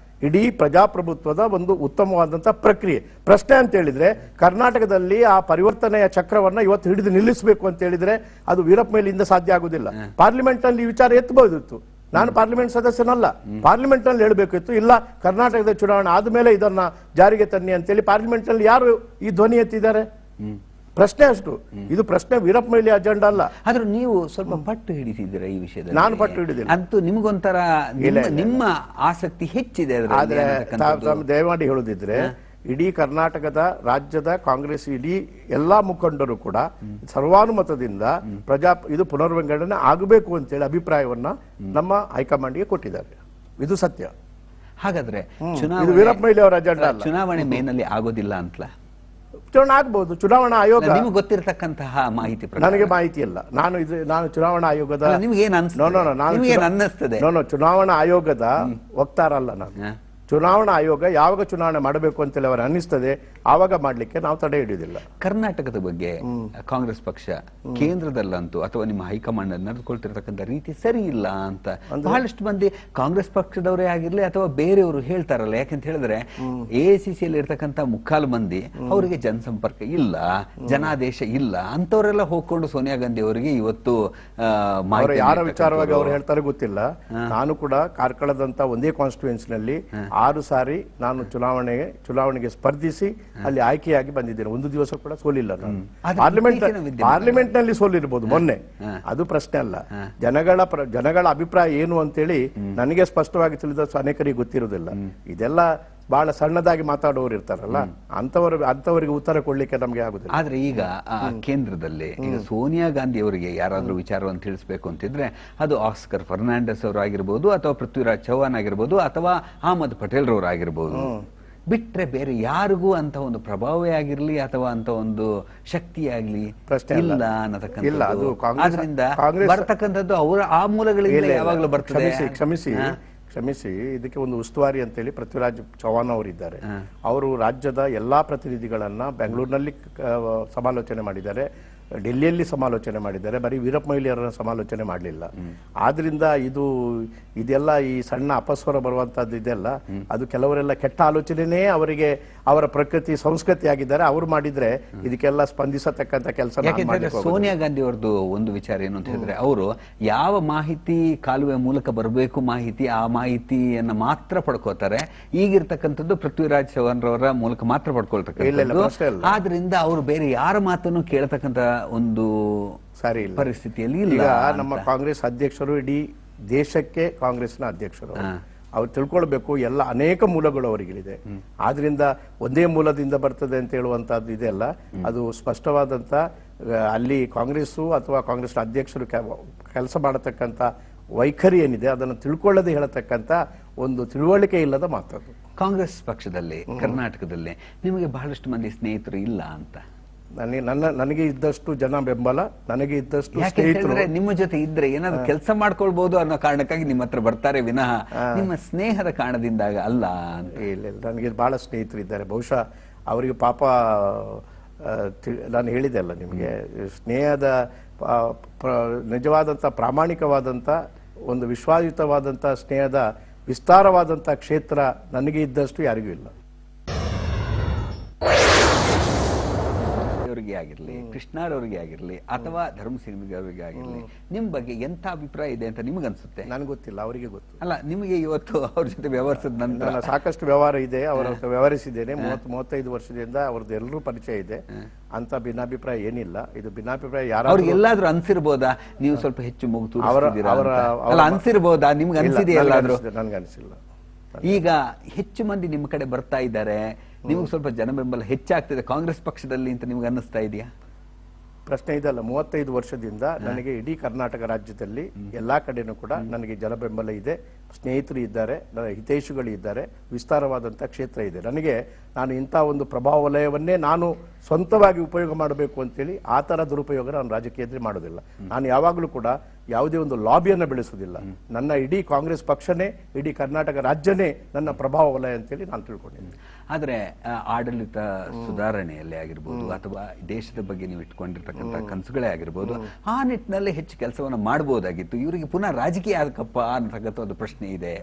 ಇಡೀ ಪ್ರಜಾಪ್ರಭುತ್ವದ ಒಂದು ಉತ್ತಮವಾದಂತಹ ಪ್ರಕ್ರಿಯೆ. ಪ್ರಶ್ನೆ ಅಂತ ಹೇಳಿದ್ರೆ ಕರ್ನಾಟಕದಲ್ಲಿ ಆ ಪರಿವರ್ತನೆಯ ಚಕ್ರವನ್ನ ಇವತ್ತು ಹಿಡಿದು ನಿಲ್ಲಿಸಬೇಕು ಅಂತ ಹೇಳಿದ್ರೆ ಅದು ವೀರಪ್ಪ ಮೊಯ್ಲಿಯಿಂದ ಸಾಧ್ಯ ಆಗುದಿಲ್ಲ. ಪಾರ್ಲಿಮೆಂಟ್ ನಲ್ಲಿ ಈ ವಿಚಾರ ಎತ್ತಬಹುದಿತ್ತು. ನಾನು ಪಾರ್ಲಿಮೆಂಟ್ ಸದಸ್ಯನಲ್ಲ, ಪಾರ್ಲಿಮೆಂಟ್ ನಲ್ಲಿ ಹೇಳಬೇಕಿತ್ತು, ಇಲ್ಲ ಕರ್ನಾಟಕದ ಚುನಾವಣೆ ಆದ್ಮೇಲೆ ಇದನ್ನ ಜಾರಿಗೆ ತನ್ನಿ ಅಂತೇಳಿ. ಪಾರ್ಲಿಮೆಂಟ್ ನಲ್ಲಿ ಯಾರು ಈ ಧ್ವನಿ ಎತ್ತಿದ್ದಾರೆ? ಪ್ರಶ್ನೆ ಅಷ್ಟು. ಇದು ಪ್ರಶ್ನೆ ವೀರಪ್ಪ ಮೊಯ್ಲಿ ಅಜೆಂಡಾ ಅಲ್ಲ. ಆದ್ರೂ ನೀವು ಸ್ವಲ್ಪ ಪಟ್ಟು ಹಿಡಿಸಿದ್ದೀರಾ ಈ ವಿಷಯದಲ್ಲಿ? ನಾನು ಪಟ್ಟು ಹಿಡಿದಿಲ್ಲ. ಅಂತೂ ನಿಮಗೊಂಥರ ನಿಮ್ಮ ಆಸಕ್ತಿ ಹೆಚ್ಚಿದೆ. ಆದ್ರೆ ದಯಮಾಡಿ ಹೇಳುದಿದ್ರೆ ಇಡೀ ಕರ್ನಾಟಕದ ರಾಜ್ಯದ ಕಾಂಗ್ರೆಸ್ ಇಡೀ ಎಲ್ಲಾ ಮುಖಂಡರು ಕೂಡ ಸರ್ವಾನುಮತದಿಂದ ಇದು ಪುನರ್ವಿಂಗಡಣೆ ಆಗಬೇಕು ಅಂತೇಳಿ ಅಭಿಪ್ರಾಯವನ್ನ ನಮ್ಮ ಹೈಕಮಾಂಡ್ಗೆ ಕೊಟ್ಟಿದ್ದಾರೆ. ಇದು ಸತ್ಯ. ಹಾಗಾದ್ರೆ ಇದು ವೀರಪ್ಪ ಮೊಯ್ಲಿ ಅವರ ಅಜೆಂಡಾ ಅಲ್ಲ. ಚುನಾವಣೆ ಮೇನಲ್ಲಿ ಆಗೋದಿಲ್ಲ ಅಂತಲ ಚುನಾವಣೆ ಆಗ್ಬಹುದು. ಚುನಾವಣಾ ಆಯೋಗ ನಿಮ್ಗೆ ಗೊತ್ತಿರತಕ್ಕಂತಹ ಮಾಹಿತಿ ಪ್ರಕಾರ ನನಗೆ ಮಾಹಿತಿ ಇಲ್ಲ. ನಾನು ಚುನಾವಣಾ ಆಯೋಗದ ನಿಮ್ಗೇನ್ ಅನ್ನಿಸ್ತದೆ? ಚುನಾವಣಾ ಆಯೋಗದ ವಕ್ತಾರ ಅಲ್ಲ ನಾನು. ಚುನಾವಣಾ ಆಯೋಗ ಯಾವಾಗ ಚುನಾವಣೆ ಮಾಡಬೇಕು ಅಂತೇಳಿ ಅವರು ಅನ್ನಿಸ್ತದೆ ಆವಾಗ ಮಾಡ್ಲಿಕ್ಕೆ ನಾವು ತಡೆ ಹಿಡಿಯುವುದಿಲ್ಲ. ಕರ್ನಾಟಕದ ಬಗ್ಗೆ ಕಾಂಗ್ರೆಸ್ ಪಕ್ಷ ಕೇಂದ್ರದಲ್ಲಂತೂ ಅಥವಾ ನಿಮ್ಮ ಹೈಕಮಾಂಡ್ ನಡೆದುಕೊಳ್ತಿರ್ತಕ್ಕಂಥ ರೀತಿ ಸರಿ ಇಲ್ಲ ಅಂತ ಬಹಳಷ್ಟು ಮಂದಿ ಕಾಂಗ್ರೆಸ್ ಪಕ್ಷದವರೇ ಆಗಿರ್ಲಿ ಅಥವಾ ಬೇರೆಯವರು ಹೇಳ್ತಾರಲ್ಲ. ಯಾಕಂತ ಹೇಳಿದ್ರೆ ಎಐಸಿಸಿಯಲ್ಲಿ ಇರ್ತಕ್ಕಂಥ ಮುಕ್ಕಾಲು ಮಂದಿ ಅವರಿಗೆ ಜನಸಂಪರ್ಕ ಇಲ್ಲ, ಜನಾದೇಶ ಇಲ್ಲ, ಅಂತವರೆಲ್ಲ ಹೋಗ್ಕೊಂಡು ಸೋನಿಯಾ ಗಾಂಧಿ ಅವರಿಗೆ ಇವತ್ತು ಯಾರ ವಿಚಾರವಾಗಿ ಅವ್ರು ಹೇಳ್ತಾರೆ ಗೊತ್ತಿಲ್ಲ. ನಾನು ಕೂಡ ಕಾರ್ಕಳದಂತ ಒಂದೇ ಕಾನ್ಸ್ಟಿಟ್ಯೂನ್ಸಿ ನಲ್ಲಿ 6 ಸಾರಿ ನಾನು ಚುನಾವಣೆಗೆ ಸ್ಪರ್ಧಿಸಿ ಅಲ್ಲಿ ಆಯ್ಕೆಯಾಗಿ ಬಂದಿದ್ದೇನೆ. ಒಂದು ದಿವಸ ಕೂಡ ಸೋಲಿಲ್ಲ ನಾನು. ಪಾರ್ಲಿಮೆಂಟ್ ನಲ್ಲಿ ಸೋಲಿರಬಹುದು ಮೊನ್ನೆ, ಅದು ಪ್ರಶ್ನೆ ಅಲ್ಲ. ಜನಗಳ ಅಭಿಪ್ರಾಯ ಏನು ಅಂತೇಳಿ ನನಗೆ ಸ್ಪಷ್ಟವಾಗಿ ತಿಳಿದ ಅನೇಕರಿಗೆ ಗೊತ್ತಿರುವುದಿಲ್ಲ. ಇದೆಲ್ಲ ಬಹಳ ಸಣ್ಣದಾಗಿ ಮಾತಾಡುವವರು ಇರ್ತಾರಲ್ಲ, ಅಂತವರಿಗೆ ಉತ್ತರ ಕೊಡ್ಲಿಕ್ಕೆ ನಮ್ಗೆ ಆಗುದಿಲ್ಲ. ಆದ್ರೆ ಈಗ ಕೇಂದ್ರದಲ್ಲಿ ಈಗ ಸೋನಿಯಾ ಗಾಂಧಿ ಅವರಿಗೆ ಯಾರಾದ್ರೂ ವಿಚಾರವನ್ನು ತಿಳಿಸಬೇಕು ಅಂತಿದ್ರೆ ಅದು ಆಸ್ಕರ್ ಫರ್ನಾಂಡಸ್ ಅವರು ಆಗಿರ್ಬೋದು ಅಥವಾ ಪೃಥ್ವಿರಾಜ್ ಚೌಹಾಣ್ ಆಗಿರ್ಬೋದು ಅಥವಾ ಅಹಮದ್ ಪಟೇಲ್ ರವರು ಆಗಿರ್ಬೋದು. ಬಿಟ್ರೆ ಬೇರೆ ಯಾರಿಗೂ ಅಂತ ಒಂದು ಪ್ರಭಾವವೇ ಆಗಿರ್ಲಿ ಅಥವಾ ಅಂತ ಒಂದು ಶಕ್ತಿ ಆಗ್ಲಿ ಇಲ್ಲ ಅನ್ನತಕ್ಕಂಥದ್ದು. ಆದ್ರಿಂದ ಬರ್ತಕ್ಕಂಥದ್ದು ಅವರ ಆ ಮೂಲಗಳಿಂದ ಯಾವಾಗ್ಲೂ ಬರ್ತದೆ. ಕ್ಷಮಿಸಿ, ಇದಕ್ಕೆ ಒಂದು ಉಸ್ತುವಾರಿ ಅಂತೇಳಿ ಪೃಥ್ವಿರಾಜ್ ಚೌಹಾಣ್ ಅವರಿದ್ದಾರೆ. ಅವರು ರಾಜ್ಯದ ಎಲ್ಲಾ ಪ್ರತಿನಿಧಿಗಳನ್ನ ಬೆಂಗಳೂರಿನಲ್ಲಿ ಸಮಾಲೋಚನೆ ಮಾಡಿದ್ದಾರೆ, ಡೆಲ್ಲಿಯಲ್ಲಿ ಸಮಾಲೋಚನೆ ಮಾಡಿದ್ದಾರೆ, ಬರೀ ವೀರಪ್ಪ ಮೊಯ್ಲಿ ಅವರನ್ನ ಸಮಾಲೋಚನೆ ಮಾಡಲಿಲ್ಲ. ಆದ್ರಿಂದ ಇದೆಲ್ಲ ಈ ಸಣ್ಣ ಅಪಸ್ವರ ಬರುವಂತದ್ದು ಇದೆಲ್ಲ ಅದು ಕೆಲವರೆಲ್ಲ ಕೆಟ್ಟ ಆಲೋಚನೆನೇ ಅವರಿಗೆ ಅವರ ಪ್ರಕೃತಿ ಸಂಸ್ಕೃತಿ ಆಗಿದ್ದಾರೆ. ಅವರು ಮಾಡಿದ್ರೆ ಇದಕ್ಕೆಲ್ಲ ಸ್ಪಂದಿಸತಕ್ಕಂತ ಕೆಲಸ. ಸೋನಿಯಾ ಗಾಂಧಿ ಅವ್ರದ್ದು ಒಂದು ವಿಚಾರ ಏನು ಅಂತ ಹೇಳಿದ್ರೆ ಅವರು ಯಾವ ಮಾಹಿತಿ ಕಾಲುವೆ ಮೂಲಕ ಬರಬೇಕು ಮಾಹಿತಿ ಆ ಮಾಹಿತಿಯನ್ನ ಮಾತ್ರ ಪಡ್ಕೋತಾರೆ. ಈಗಿರ್ತಕ್ಕಂಥದ್ದು ಪೃಥ್ವಿರಾಜ್ ಚೌಹಾಣ್ ರವರ ಮೂಲಕ ಮಾತ್ರ ಪಡ್ಕೊಳ್ತಕ್ಕಂಥದ್ದು. ಆದ್ರಿಂದ ಅವರು ಬೇರೆ ಯಾರ ಮಾತನ್ನು ಕೇಳತಕ್ಕಂತ ಒಂದು ಸರಿ ಇಲ್ಲ ಪರಿಸ್ಥಿತಿಯಲ್ಲಿ ಈಗ ನಮ್ಮ ಕಾಂಗ್ರೆಸ್ ಅಧ್ಯಕ್ಷರು ಇಡೀ ದೇಶಕ್ಕೆ ಕಾಂಗ್ರೆಸ್ನ ಅಧ್ಯಕ್ಷರು. ಅವ್ರು ತಿಳ್ಕೊಳ್ಬೇಕು ಎಲ್ಲ ಅನೇಕ ಮೂಲಗಳು ಅವರಿಗಿದೆ. ಆದ್ರಿಂದ ಒಂದೇ ಮೂಲದಿಂದ ಬರ್ತದೆ ಅಂತ ಹೇಳುವಂತದ್ದು ಇದೆಲ್ಲ ಅದು ಸ್ಪಷ್ಟವಾದಂತ ಅಲ್ಲಿ ಕಾಂಗ್ರೆಸ್ಸು ಅಥವಾ ಕಾಂಗ್ರೆಸ್ ಅಧ್ಯಕ್ಷರು ಕೆಲಸ ಮಾಡತಕ್ಕಂತ ವೈಖರಿ ಏನಿದೆ ಅದನ್ನು ತಿಳ್ಕೊಳ್ಳದೆ ಹೇಳತಕ್ಕಂತ ಒಂದು ತಿಳುವಳಿಕೆ ಇಲ್ಲದ ಮಾತದು. ಕಾಂಗ್ರೆಸ್ ಪಕ್ಷದಲ್ಲಿ ಕರ್ನಾಟಕದಲ್ಲಿ ನಿಮಗೆ ಬಹಳಷ್ಟು ಮಂದಿ ಸ್ನೇಹಿತರು ಇಲ್ಲ ಅಂತ ನನಗೆ ಇದ್ದಷ್ಟು ಜನ ಬೆಂಬಲ, ನನಗೆ ಇದ್ದಷ್ಟು ಸ್ನೇಹಿತರು ನಿಮ್ಮ ಜೊತೆ ಇದ್ರೆ ಏನಾದ್ರು ಕೆಲಸ ಮಾಡ್ಕೊಳ್ಬಹುದು ಅನ್ನೋ ಕಾರಣಕ್ಕಾಗಿ ನಿಮ್ಮ ಹತ್ರ ಬರ್ತಾರೆ ವಿನಃ ನಿಮ್ಮ ಸ್ನೇಹದ ಕಾರಣದಿಂದಾಗ ಅಲ್ಲ. ಇಲ್ಲ, ನನಗೆ ಬಹಳ ಸ್ನೇಹಿತರು ಇದ್ದಾರೆ. ಬಹುಶಃ ಅವರಿಗೆ ಪಾಪ ನಾನು ಹೇಳಿದೆ ಅಲ್ಲ ನಿಮಗೆ, ಸ್ನೇಹದ ನಿಜವಾದಂತ ಪ್ರಾಮಾಣಿಕವಾದಂತ ಒಂದು ವಿಶ್ವಾಸಯುತವಾದಂತ ಸ್ನೇಹದ ವಿಸ್ತಾರವಾದಂತ ಕ್ಷೇತ್ರ ನನಗೆ ಇದ್ದಷ್ಟು ಯಾರಿಗೂ ಇಲ್ಲ. ಆಗಿರ್ಲಿ, ಕೃಷ್ಣರವರಿಗೆ ಆಗಿರ್ಲಿ ಅಥವಾ ಧರ್ಮಸಿಂಗ್ ಅವರಿಗೆ ಆಗಿರ್ಲಿ ನಿಮ್ ಬಗ್ಗೆ ಎಂತ ಅಭಿಪ್ರಾಯ ಇದೆ ಅಂತ ನಿಮ್ಗೆ ಅನ್ಸುತ್ತೆ? ನನಗೆ ಗೊತ್ತಿಲ್ಲ, ಅವರಿಗೆ ಗೊತ್ತು. ಅಲ್ಲ, ನಿಮಗೆ ಇವತ್ತು ಅವ್ರ ಜೊತೆ ವ್ಯವಹರಿಸಿದ ನಂತರ ಸಾಕಷ್ಟು ವ್ಯವಹಾರ ಇದೆ, ಅವರ ವ್ಯವಹರಿಸಿದ್ದೇನೆ. 35 ವರ್ಷದಿಂದ ಅವ್ರದ್ದು ಎಲ್ಲರೂ ಪರಿಚಯ ಇದೆ. ಅಂತ ಭಿನ್ನಾಭಿಪ್ರಾಯ ಏನಿಲ್ಲ. ಇದು ಭಿನ್ನಾಭಿಪ್ರಾಯ ಯಾರು ಎಲ್ಲಾದ್ರೂ ಅನ್ಸಿರ್ಬೋದಾ? ನೀವು ಸ್ವಲ್ಪ ಹೆಚ್ಚು ಮುಗು ಅನ್ಸಿರ್ಬೋದಾ? ನಿಮ್ಗೆ ಅನ್ಸಿದೆ ಎಲ್ಲಾದ್ರೂ? ನನ್ಗೆ ಅನ್ಸಿಲ್ಲ. ಈಗ ಹೆಚ್ಚು ಮಂದಿ ನಿಮ್ಮ ಕಡೆ ಬರ್ತಾ ಇದ್ದಾರೆ, ನಿಮ್ಗೆ ಸ್ವಲ್ಪ ಜನ ಬೆಂಬಲ ಹೆಚ್ಚಾಗ್ತಿದೆ ಕಾಂಗ್ರೆಸ್ ಪಕ್ಷದಲ್ಲಿ ಅಂತ ನಿಮ್ಗೆ ಅನ್ನಿಸ್ತಾ ಇದೆಯಾ? ಪ್ರಶ್ನೆ ಇದಲ್ಲ. 35 ವರ್ಷದಿಂದ ನನಗೆ ಇಡೀ ಕರ್ನಾಟಕ ರಾಜ್ಯದಲ್ಲಿ ಎಲ್ಲಾ ಕಡೆನೂ ಕೂಡ ನನಗೆ ಜನ ಬೆಂಬಲ ಇದೆ, ಸ್ನೇಹಿತರು ಇದ್ದಾರೆ, ನನ್ನ ಹಿತೈಷಿಗಳು ಇದ್ದಾರೆ, ವಿಸ್ತಾರವಾದಂಥ ಕ್ಷೇತ್ರ ಇದೆ. ನಾನು ಇಂಥ ಒಂದು ಪ್ರಭಾವ ವಲಯವನ್ನೇ ನಾನು ಸ್ವಂತವಾಗಿ ಉಪಯೋಗ ಮಾಡಬೇಕು ಅಂತೇಳಿ ಆ ಥರ ದುರುಪಯೋಗ ನಾನು ರಾಜಕೀಯದಲ್ಲಿ ಮಾಡೋದಿಲ್ಲ. ನಾನು ಯಾವಾಗಲೂ ಕೂಡ ಯಾವುದೇ ಒಂದು ಲಾಬಿಯನ್ನು ಬೆಳೆಸುವುದಿಲ್ಲ. ನನ್ನ ಇಡೀ ಕಾಂಗ್ರೆಸ್ ಪಕ್ಷನೇ, ಇಡೀ ಕರ್ನಾಟಕ ರಾಜ್ಯನೇ ನನ್ನ ಪ್ರಭಾವ ವಲಯ ಅಂತೇಳಿ ನಾನು ತಿಳ್ಕೊಂಡಿದ್ದೀನಿ. ಆದರೆ ಆಡಳಿತ ಸುಧಾರಣೆಯಲ್ಲಿ ಆಗಿರ್ಬೋದು ಅಥವಾ ದೇಶದ ಬಗ್ಗೆ ನೀವು ಇಟ್ಕೊಂಡಿರ್ತಕ್ಕಂಥ ಕನಸುಗಳೇ ಆಗಿರ್ಬೋದು, ಆ ನಿಟ್ಟಿನಲ್ಲಿ ಹೆಚ್ಚು ಕೆಲಸವನ್ನು ಮಾಡಬಹುದಾಗಿತ್ತು. ಇವರಿಗೆ ಪುನಃ ರಾಜಕೀಯ ಆಗಕ್ಕಪ್ಪ ಅಂತಕ್ಕಂಥ ಒಂದು ಪ್ರಶ್ನೆ ಇದೆ.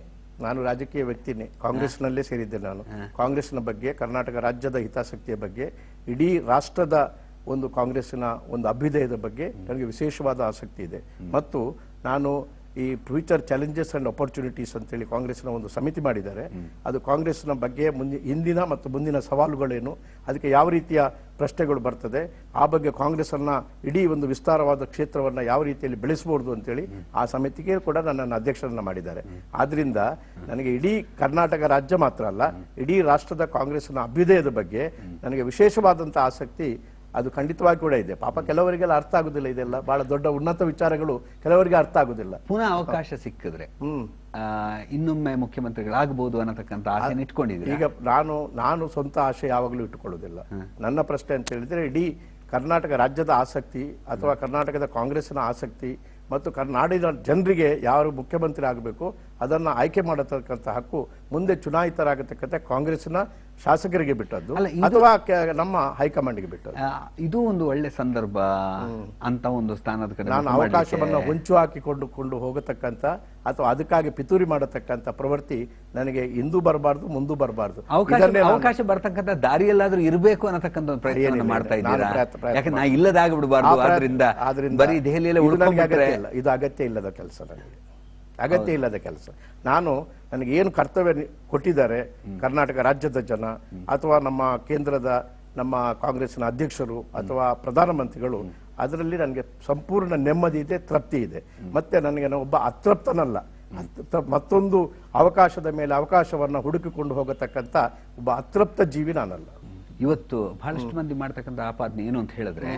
ನಾನು ರಾಜಕೀಯ ವ್ಯಕ್ತಿನೇ, ಕಾಂಗ್ರೆಸ್ನಲ್ಲೇ ಸೇರಿದ್ದೆ. ನಾನು ಕಾಂಗ್ರೆಸ್ನ ಬಗ್ಗೆ, ಕರ್ನಾಟಕ ರಾಜ್ಯದ ಹಿತಾಸಕ್ತಿಯ ಬಗ್ಗೆ, ಇಡೀ ರಾಷ್ಟ್ರದ ಒಂದು ಕಾಂಗ್ರೆಸ್ಸಿನ ಒಂದು ಅಭ್ಯುದಯದ ಬಗ್ಗೆ ನನಗೆ ವಿಶೇಷವಾದ ಆಸಕ್ತಿ ಇದೆ. ಮತ್ತು ನಾನು ಈ ಫ್ಯೂಚರ್ ಚಾಲೆಂಜಸ್ ಅಂಡ್ ಅಪರ್ಚುನಿಟೀಸ್ ಅಂತೇಳಿ ಕಾಂಗ್ರೆಸ್ನ ಒಂದು ಸಮಿತಿ ಮಾಡಿದ್ದಾರೆ. ಅದು ಕಾಂಗ್ರೆಸ್ನ ಬಗ್ಗೆ ಹಿಂದಿನ ಮತ್ತು ಮುಂದಿನ ಸವಾಲುಗಳೇನು, ಅದಕ್ಕೆ ಯಾವ ರೀತಿಯ ಪ್ರಶ್ನೆಗಳು ಬರ್ತದೆ, ಆ ಬಗ್ಗೆ ಕಾಂಗ್ರೆಸ್ ಅನ್ನ ಇಡೀ ಒಂದು ವಿಸ್ತಾರವಾದ ಕ್ಷೇತ್ರವನ್ನ ಯಾವ ರೀತಿಯಲ್ಲಿ ಬೆಳೆಸಬಹುದು ಅಂತೇಳಿ ಆ ಸಮಿತಿಗೆ ಕೂಡ ನನ್ನನ್ನು ಅಧ್ಯಕ್ಷರನ್ನ ಮಾಡಿದ್ದಾರೆ. ಆದ್ರಿಂದ ನನಗೆ ಇಡೀ ಕರ್ನಾಟಕ ರಾಜ್ಯ ಮಾತ್ರ ಅಲ್ಲ, ಇಡೀ ರಾಷ್ಟ್ರದ ಕಾಂಗ್ರೆಸ್ನ ಅಭ್ಯುದಯದ ಬಗ್ಗೆ ನನಗೆ ವಿಶೇಷವಾದಂತಹ ಆಸಕ್ತಿ ಅದು ಖಂಡಿತವಾಗಿ ಕೂಡ ಇದೆ. ಪಾಪ ಕೆಲವರಿಗೆಲ್ಲ ಅರ್ಥ ಆಗುದಿಲ್ಲ, ಇದೆಲ್ಲ ಬಹಳ ದೊಡ್ಡ ಉನ್ನತ ವಿಚಾರಗಳು ಕೆಲವರಿಗೆ ಅರ್ಥ ಆಗುದಿಲ್ಲ. ಪುನಃ ಅವಕಾಶ ಸಿಕ್ಕಿದ್ರೆ ಇನ್ನೊಮ್ಮೆ ಮುಖ್ಯಮಂತ್ರಿಗಳಾಗಬಹುದು ಅನ್ನತಕ್ಕಂಥ ಆಸೆ ಇಟ್ಕೊಂಡಿದ್ದೀರಿ? ಈಗ ನಾನು ಸ್ವಂತ ಆಶೆ ಯಾವಾಗಲೂ ಇಟ್ಟುಕೊಳ್ಳುವುದಿಲ್ಲ. ನನ್ನ ಪ್ರಶ್ನೆ ಅಂತ ಹೇಳಿದ್ರೆ, ಇಡೀ ಕರ್ನಾಟಕ ರಾಜ್ಯದ ಆಸಕ್ತಿ ಅಥವಾ ಕರ್ನಾಟಕದ ಕಾಂಗ್ರೆಸ್ನ ಆಸಕ್ತಿ ಮತ್ತು ನಾಡಿನ ಜನರಿಗೆ ಯಾರು ಮುಖ್ಯಮಂತ್ರಿ ಆಗಬೇಕು ಅದನ್ನ ಆಯ್ಕೆ ಮಾಡತಕ್ಕಂಥ ಹಕ್ಕು ಮುಂದೆ ಚುನಾಯಿತರಾಗತಕ್ಕಂಥ ಕಾಂಗ್ರೆಸ್ನ ಶಾಸಕರಿಗೆ ಬಿಟ್ಟದ್ದು ಅಥವಾ ನಮ್ಮ ಹೈಕಮಾಂಡ್ಗೆ ಬಿಟ್ಟದ್ದು. ಇದು ಒಂದು ಒಳ್ಳೆ ಸಂದರ್ಭ ಅಂತ ಒಂದು ಸ್ಥಾನದ ಕಡೆ ನಾನು ಅವಕಾಶವನ್ನು ಹೊಂಚು ಹಾಕಿಕೊಂಡು ಹೋಗತಕ್ಕಂಥ ಅಥವಾ ಅದಕ್ಕಾಗಿ ಪಿತೂರಿ ಮಾಡತಕ್ಕಂಥ ಪ್ರವೃತ್ತಿ ನನಗೆ ಇಂದು ಬರಬಾರ್ದು, ಮುಂದೂ ಬರಬಾರ್ದು. ಅವಕಾಶ ಬರ್ತಕ್ಕಂಥ ದಾರಿಯಲ್ಲಾದ್ರೂ ಇರಬೇಕು ಅನ್ನತಕ್ಕಂಥ ಒಂದು ಪ್ರಯತ್ನ ಮಾಡ್ತಾ ಇದ್ದೀರಾ? ಯಾಕೆ ನಾ ಇಲ್ಲದಾಗ ಬಿಡಬಾರ್ದು, ಆದ್ರಿಂದ ಬರೀ ದೆಹಲಿಯಲ್ಲೇ ಉಳ್ಕೊಂಡ್ಬಿಟ್ರೆ ಇದು ಅಗತ್ಯ ಇಲ್ಲದ ಕೆಲಸ, ನನಗೆ ಅಗತ್ಯ ಇಲ್ಲದ ಕೆಲಸ. ನನಗೆ ಏನು ಕರ್ತವ್ಯ ಕೊಟ್ಟಿದ್ದಾರೆ ಕರ್ನಾಟಕ ರಾಜ್ಯದ ಜನ ಅಥವಾ ನಮ್ಮ ಕೇಂದ್ರದ ನಮ್ಮ ಕಾಂಗ್ರೆಸ್ನ ಅಧ್ಯಕ್ಷರು ಅಥವಾ ಪ್ರಧಾನಮಂತ್ರಿಗಳು, ಅದರಲ್ಲಿ ನನಗೆ ಸಂಪೂರ್ಣ ನೆಮ್ಮದಿ ಇದೆ, ತೃಪ್ತಿ ಇದೆ. ಮತ್ತೆ ನನಗೆ ಒಬ್ಬ ಅತೃಪ್ತನಲ್ಲ, ಮತ್ತೊಂದು ಅವಕಾಶದ ಮೇಲೆ ಅವಕಾಶವನ್ನ ಹುಡುಕಿಕೊಂಡು ಹೋಗತಕ್ಕಂತ ಒಬ್ಬ ಅತೃಪ್ತ ಜೀವಿ ನಾನಲ್ಲ. ಇವತ್ತು ಬಹಳಷ್ಟು ಮಂದಿ ಮಾಡ್ತಕ್ಕಂಥ ಆಪಾದನೆ ಏನು ಅಂತ ಹೇಳಿದ್ರೆ,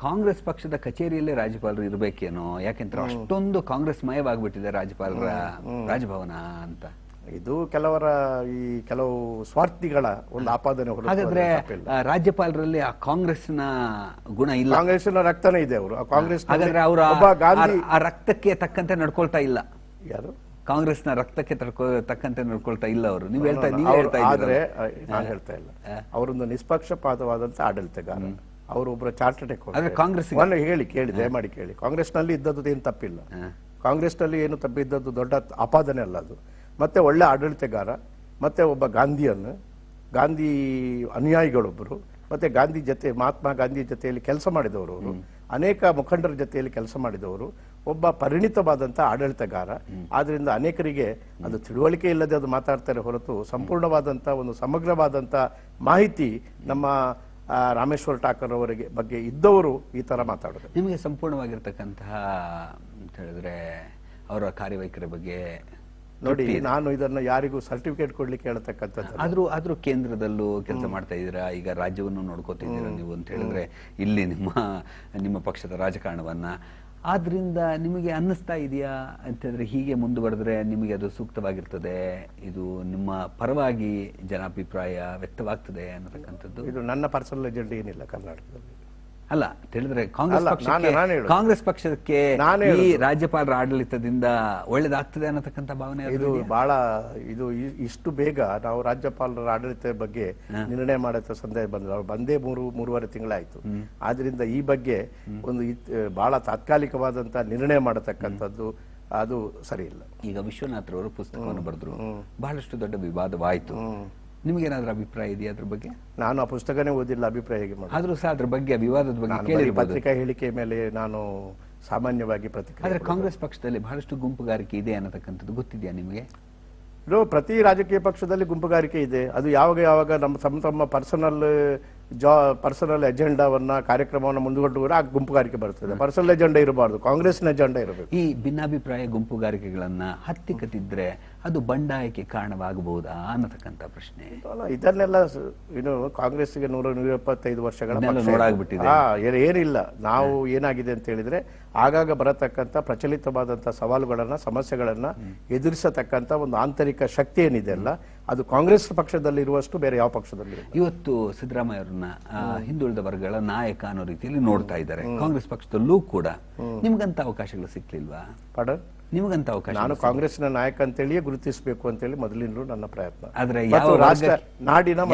ಕಾಂಗ್ರೆಸ್ ಪಕ್ಷದ ಕಚೇರಿಯಲ್ಲೇ ರಾಜ್ಯಪಾಲರು ಇರಬೇಕೇನೋ, ಯಾಕೆಂದ್ರೆ ಅಷ್ಟೊಂದು ಕಾಂಗ್ರೆಸ್ ಮಯವಾಗ್ಬಿಟ್ಟಿದೆ ರಾಜ್ಯಪಾಲರ ರಾಜಭವನ ಅಂತ. ಇದು ಕೆಲವು ಸ್ವಾರ್ಥಿಗಳ ಒಂದು ಆಪಾದನೆ. ಹಾಗಾದ್ರೆ ರಾಜ್ಯಪಾಲರಲ್ಲಿ ಆ ಕಾಂಗ್ರೆಸ್ನ ಗುಣ ಇಲ್ಲ, ಕಾಂಗ್ರೆಸ್ನ ರಕ್ತನೇ ಇದೆ. ಅವರು ಕಾಂಗ್ರೆಸ್ ಹಾಗಾದ್ರೆ ಅವರು ಆ ರಕ್ತಕ್ಕೆ ತಕ್ಕಂತೆ ನಡ್ಕೊಳ್ತಾ ಇಲ್ಲ. ಯಾರು ಕಾಂಗ್ರೆಸ್ನ ರಕ್ತಕ್ಕೆ ತಕ್ಕಂತೆ ನಡ್ಕೊಳ್ತಾ ಇಲ್ಲ ಅವರು? ನೀವು ಹೇಳ್ತಾ ಆದ್ರೆ ನಾನು ಹೇಳ್ತಾ ಇಲ್ಲ, ಅವರೊಂದು ನಿಷ್ಪಕ್ಷಪಾತವಾದಂತ ಆಡಳಿತಗಾರ, ಅವರೊಬ್ಬರ ಚಾರ್ಟರ್ಡ್ ಅಕೌಂಟ್. ಕಾಂಗ್ರೆಸ್ ಕೇಳಿ ದಯಮಾಡಿ ಕೇಳಿ, ಕಾಂಗ್ರೆಸ್ನಲ್ಲಿ ಇದ್ದದ್ದು ಏನು ತಪ್ಪಿಲ್ಲ, ಕಾಂಗ್ರೆಸ್ನಲ್ಲಿ ಏನು ತಪ್ಪಿದ್ದದ್ದು ದೊಡ್ಡ ಆಪಾದನೆ ಅಲ್ಲ ಅದು. ಮತ್ತೆ ಒಳ್ಳೆ ಆಡಳಿತಗಾರ, ಮತ್ತೆ ಒಬ್ಬ ಗಾಂಧಿ ಅನುಯಾಯಿಗಳೊಬ್ಬರು, ಮತ್ತೆ ಮಹಾತ್ಮ ಗಾಂಧಿ ಜೊತೆಯಲ್ಲಿ ಕೆಲಸ ಮಾಡಿದವರು ಅವರು, ಅನೇಕ ಮುಖಂಡರ ಜೊತೆಯಲ್ಲಿ ಕೆಲಸ ಮಾಡಿದವರು, ಒಬ್ಬ ಪರಿಣಿತವಾದಂತಹ ಆಡಳಿತಗಾರ. ಆದ್ರಿಂದ ಅನೇಕರಿಗೆ ಅದು ತಿಳುವಳಿಕೆ ಇಲ್ಲದೆ ಅದು ಮಾತಾಡ್ತಾರೆ ಹೊರತು ಸಂಪೂರ್ಣವಾದಂತಹ ಒಂದು ಸಮಗ್ರವಾದಂತ ಮಾಹಿತಿ ನಮ್ಮ ರಾಮೇಶ್ವರ್ ಠಾಕರ್ ಅವರಿಗೆ ಬಗ್ಗೆ ಇದ್ದವರು ಈ ತರ ಮಾತಾಡೋದು. ನಿಮಗೆ ಸಂಪೂರ್ಣವಾಗಿರ್ತಕ್ಕಂತಹ ಅಂತ ಹೇಳಿದ್ರೆ ಅವರ ಕಾರ್ಯವೈಖರಿ ಬಗ್ಗೆ ನೋಡಿ, ನಾನು ಇದನ್ನ ಯಾರಿಗೂ ಸರ್ಟಿಫಿಕೇಟ್ ಕೊಡ್ಲಿಕ್ಕೆ ಹೇಳ್ತಕ್ಕಂಥದ್ದು. ಆದ್ರೂ ಕೇಂದ್ರದಲ್ಲೂ ಕೆಲಸ ಮಾಡ್ತಾ ಇದ್ದೀರಾ, ಈಗ ರಾಜ್ಯವನ್ನು ನೋಡ್ಕೋತಿದ್ದೀರಾ ನೀವು ಅಂತ ಹೇಳಿದ್ರೆ ಇಲ್ಲಿ ನಿಮ್ಮ ಪಕ್ಷದ ರಾಜಕಾರಣವನ್ನ. ಆದ್ರಿಂದ ನಿಮಗೆ ಅನ್ನಿಸ್ತಾ ಇದೆಯಾ ಅಂತಂದ್ರೆ, ಹೀಗೆ ಮುಂದುವರೆದ್ರೆ ನಿಮಗೆ ಅದು ಸೂಕ್ತವಾಗಿರ್ತದೆ, ಇದು ನಿಮ್ಮ ಪರವಾಗಿ ಜನಾಭಿಪ್ರಾಯ ವ್ಯಕ್ತವಾಗ್ತದೆ ಅನ್ನತಕ್ಕಂಥದ್ದು? ಇದು ನನ್ನ ಪರ್ಸನಲ್ ಎಜೆಂಡಾ ಏನಿಲ್ಲ ಕರ್ನಾಟಕದಲ್ಲಿ. ಅಲ್ಲ ಹೇಳಿದ್ರೆ ಕಾಂಗ್ರೆಸ್ ಪಕ್ಷಕ್ಕೆ ಈ ರಾಜ್ಯಪಾಲರ ಆಡಳಿತದಿಂದ ಒಳ್ಳೇದಾಗ್ತದೆ ಅನ್ನತಕ್ಕಂಥ ಭಾವನೆ ಇದು ಇಷ್ಟು ಬೇಗ ನಾವು ರಾಜ್ಯಪಾಲರ ಆಡಳಿತ ಬಗ್ಗೆ ನಿರ್ಣಯ ಮಾಡೋ ಸಂದೇಹ ಬಂದೇ ಮೂರುವರೆ ತಿಂಗಳಾಯ್ತು. ಆದ್ರಿಂದ ಈ ಬಗ್ಗೆ ಒಂದು ಬಹಳ ತಾತ್ಕಾಲಿಕವಾದಂತಹ ನಿರ್ಣಯ ಮಾಡತಕ್ಕಂಥದ್ದು ಅದು ಸರಿ ಇಲ್ಲ. ಈಗ ವಿಶ್ವನಾಥ್ರವರು ಪುಸ್ತಕವನ್ನು ಬರೆದ್ರು, ಬಹಳಷ್ಟು ದೊಡ್ಡ ವಿವಾದವಾಯಿತು. ನಿಮಗೇನಾದ್ರೂ ಅಭಿಪ್ರಾಯ ಇದೆಯಾ ಅದ್ರ ಬಗ್ಗೆ? ನಾನು ಆ ಪುಸ್ತಕನೇ ಓದಿಲ್ಲ, ಅಭಿಪ್ರಾಯ ಹೇಗೆ ಮಾಡಿ. ಆದ್ರೂ ಸಹ ಅದ್ರ ಬಗ್ಗೆ ವಿವಾದದ ಬಗ್ಗೆ ಪತ್ರಿಕಾ ಹೇಳಿಕೆ ಮೇಲೆ ನಾನು ಸಾಮಾನ್ಯವಾಗಿ ಪ್ರತಿಕ್ರಿಯೆ. ಆದ್ರೆ ಕಾಂಗ್ರೆಸ್ ಪಕ್ಷದಲ್ಲಿ ಬಹಳಷ್ಟು ಗುಂಪುಗಾರಿಕೆ ಇದೆ ಅನ್ನತಕ್ಕಂಥದ್ದು ಗೊತ್ತಿದೆಯಾ ನಿಮಗೆ? ಪ್ರತಿ ರಾಜಕೀಯ ಪಕ್ಷದಲ್ಲಿ ಗುಂಪುಗಾರಿಕೆ ಇದೆ. ಅದು ಯಾವಾಗ ನಮ್ಮ ತಮ್ಮ ಪರ್ಸನಲ್ ಎಜೆಂಡಾವನ್ನ ಕಾರ್ಯಕ್ರಮವನ್ನು ಮುಂದುಗೊಂಡು ಆ ಗುಂಪುಗಾರಿಕೆ ಬರ್ತದೆ. ಪರ್ಸನಲ್ ಎಜೆಂಡಾ ಇರಬಾರ್ದು, ಕಾಂಗ್ರೆಸ್ನ ಎಜೆಂಡಾ ಇರಬೇಕು. ಈ ಭಿನ್ನಾಭಿಪ್ರಾಯ ಗುಂಪುಗಾರಿಕೆಗಳನ್ನ ಹತ್ತಿಕ್ಕತ್ತಿದ್ರೆ ಅದು ಬಂಡಾಯಕ್ಕೆ ಕಾರಣವಾಗಬಹುದಾ ಅನ್ನತಕ್ಕಂಥ ಪ್ರಶ್ನೆ. ಇದನ್ನೆಲ್ಲ ಕಾಂಗ್ರೆಸ್ಗೆ 125 ವರ್ಷಗಳ ಏನಿಲ್ಲ. ನಾವು ಏನಾಗಿದೆ ಅಂತ ಹೇಳಿದ್ರೆ, ಆಗಾಗ ಬರತಕ್ಕಂಥ ಪ್ರಚಲಿತವಾದಂತಹ ಸವಾಲುಗಳನ್ನ ಸಮಸ್ಯೆಗಳನ್ನ ಎದುರಿಸತಕ್ಕಂಥ ಒಂದು ಆಂತರಿಕ ಶಕ್ತಿ ಏನಿದೆ ಅಲ್ಲ, ಅದು ಕಾಂಗ್ರೆಸ್ ಪಕ್ಷದಲ್ಲಿ ಇರುವಷ್ಟು ಬೇರೆ ಯಾವ ಪಕ್ಷದಲ್ಲಿ. ಇವತ್ತು ಸಿದ್ದರಾಮಯ್ಯ ಅವರನ್ನ ಹಿಂದುಳಿದ ವರ್ಗಗಳ ನಾಯಕ ಅನ್ನೋ ರೀತಿಯಲ್ಲಿ ನೋಡ್ತಾ ಇದ್ದಾರೆ. ಕಾಂಗ್ರೆಸ್ ಪಕ್ಷದಲ್ಲೂ ಕೂಡ ನಿಮ್ಗಂತ ಅವಕಾಶಗಳು ಸಿಕ್ಲಿಲ್ವಾ? ನಿಮಗಂತ ಅವಕಾಶ? ನಾನು ಕಾಂಗ್ರೆಸ್ನ ನಾಯಕ ಅಂತೇಳಿಯೇ ಗುರುತಿಸಬೇಕು ಅಂತೇಳಿ ಮೊದಲಿಂದಲೂ ನನ್ನ ಪ್ರಯತ್ನ. ಆದ್ರೆ ನಾಡಿನ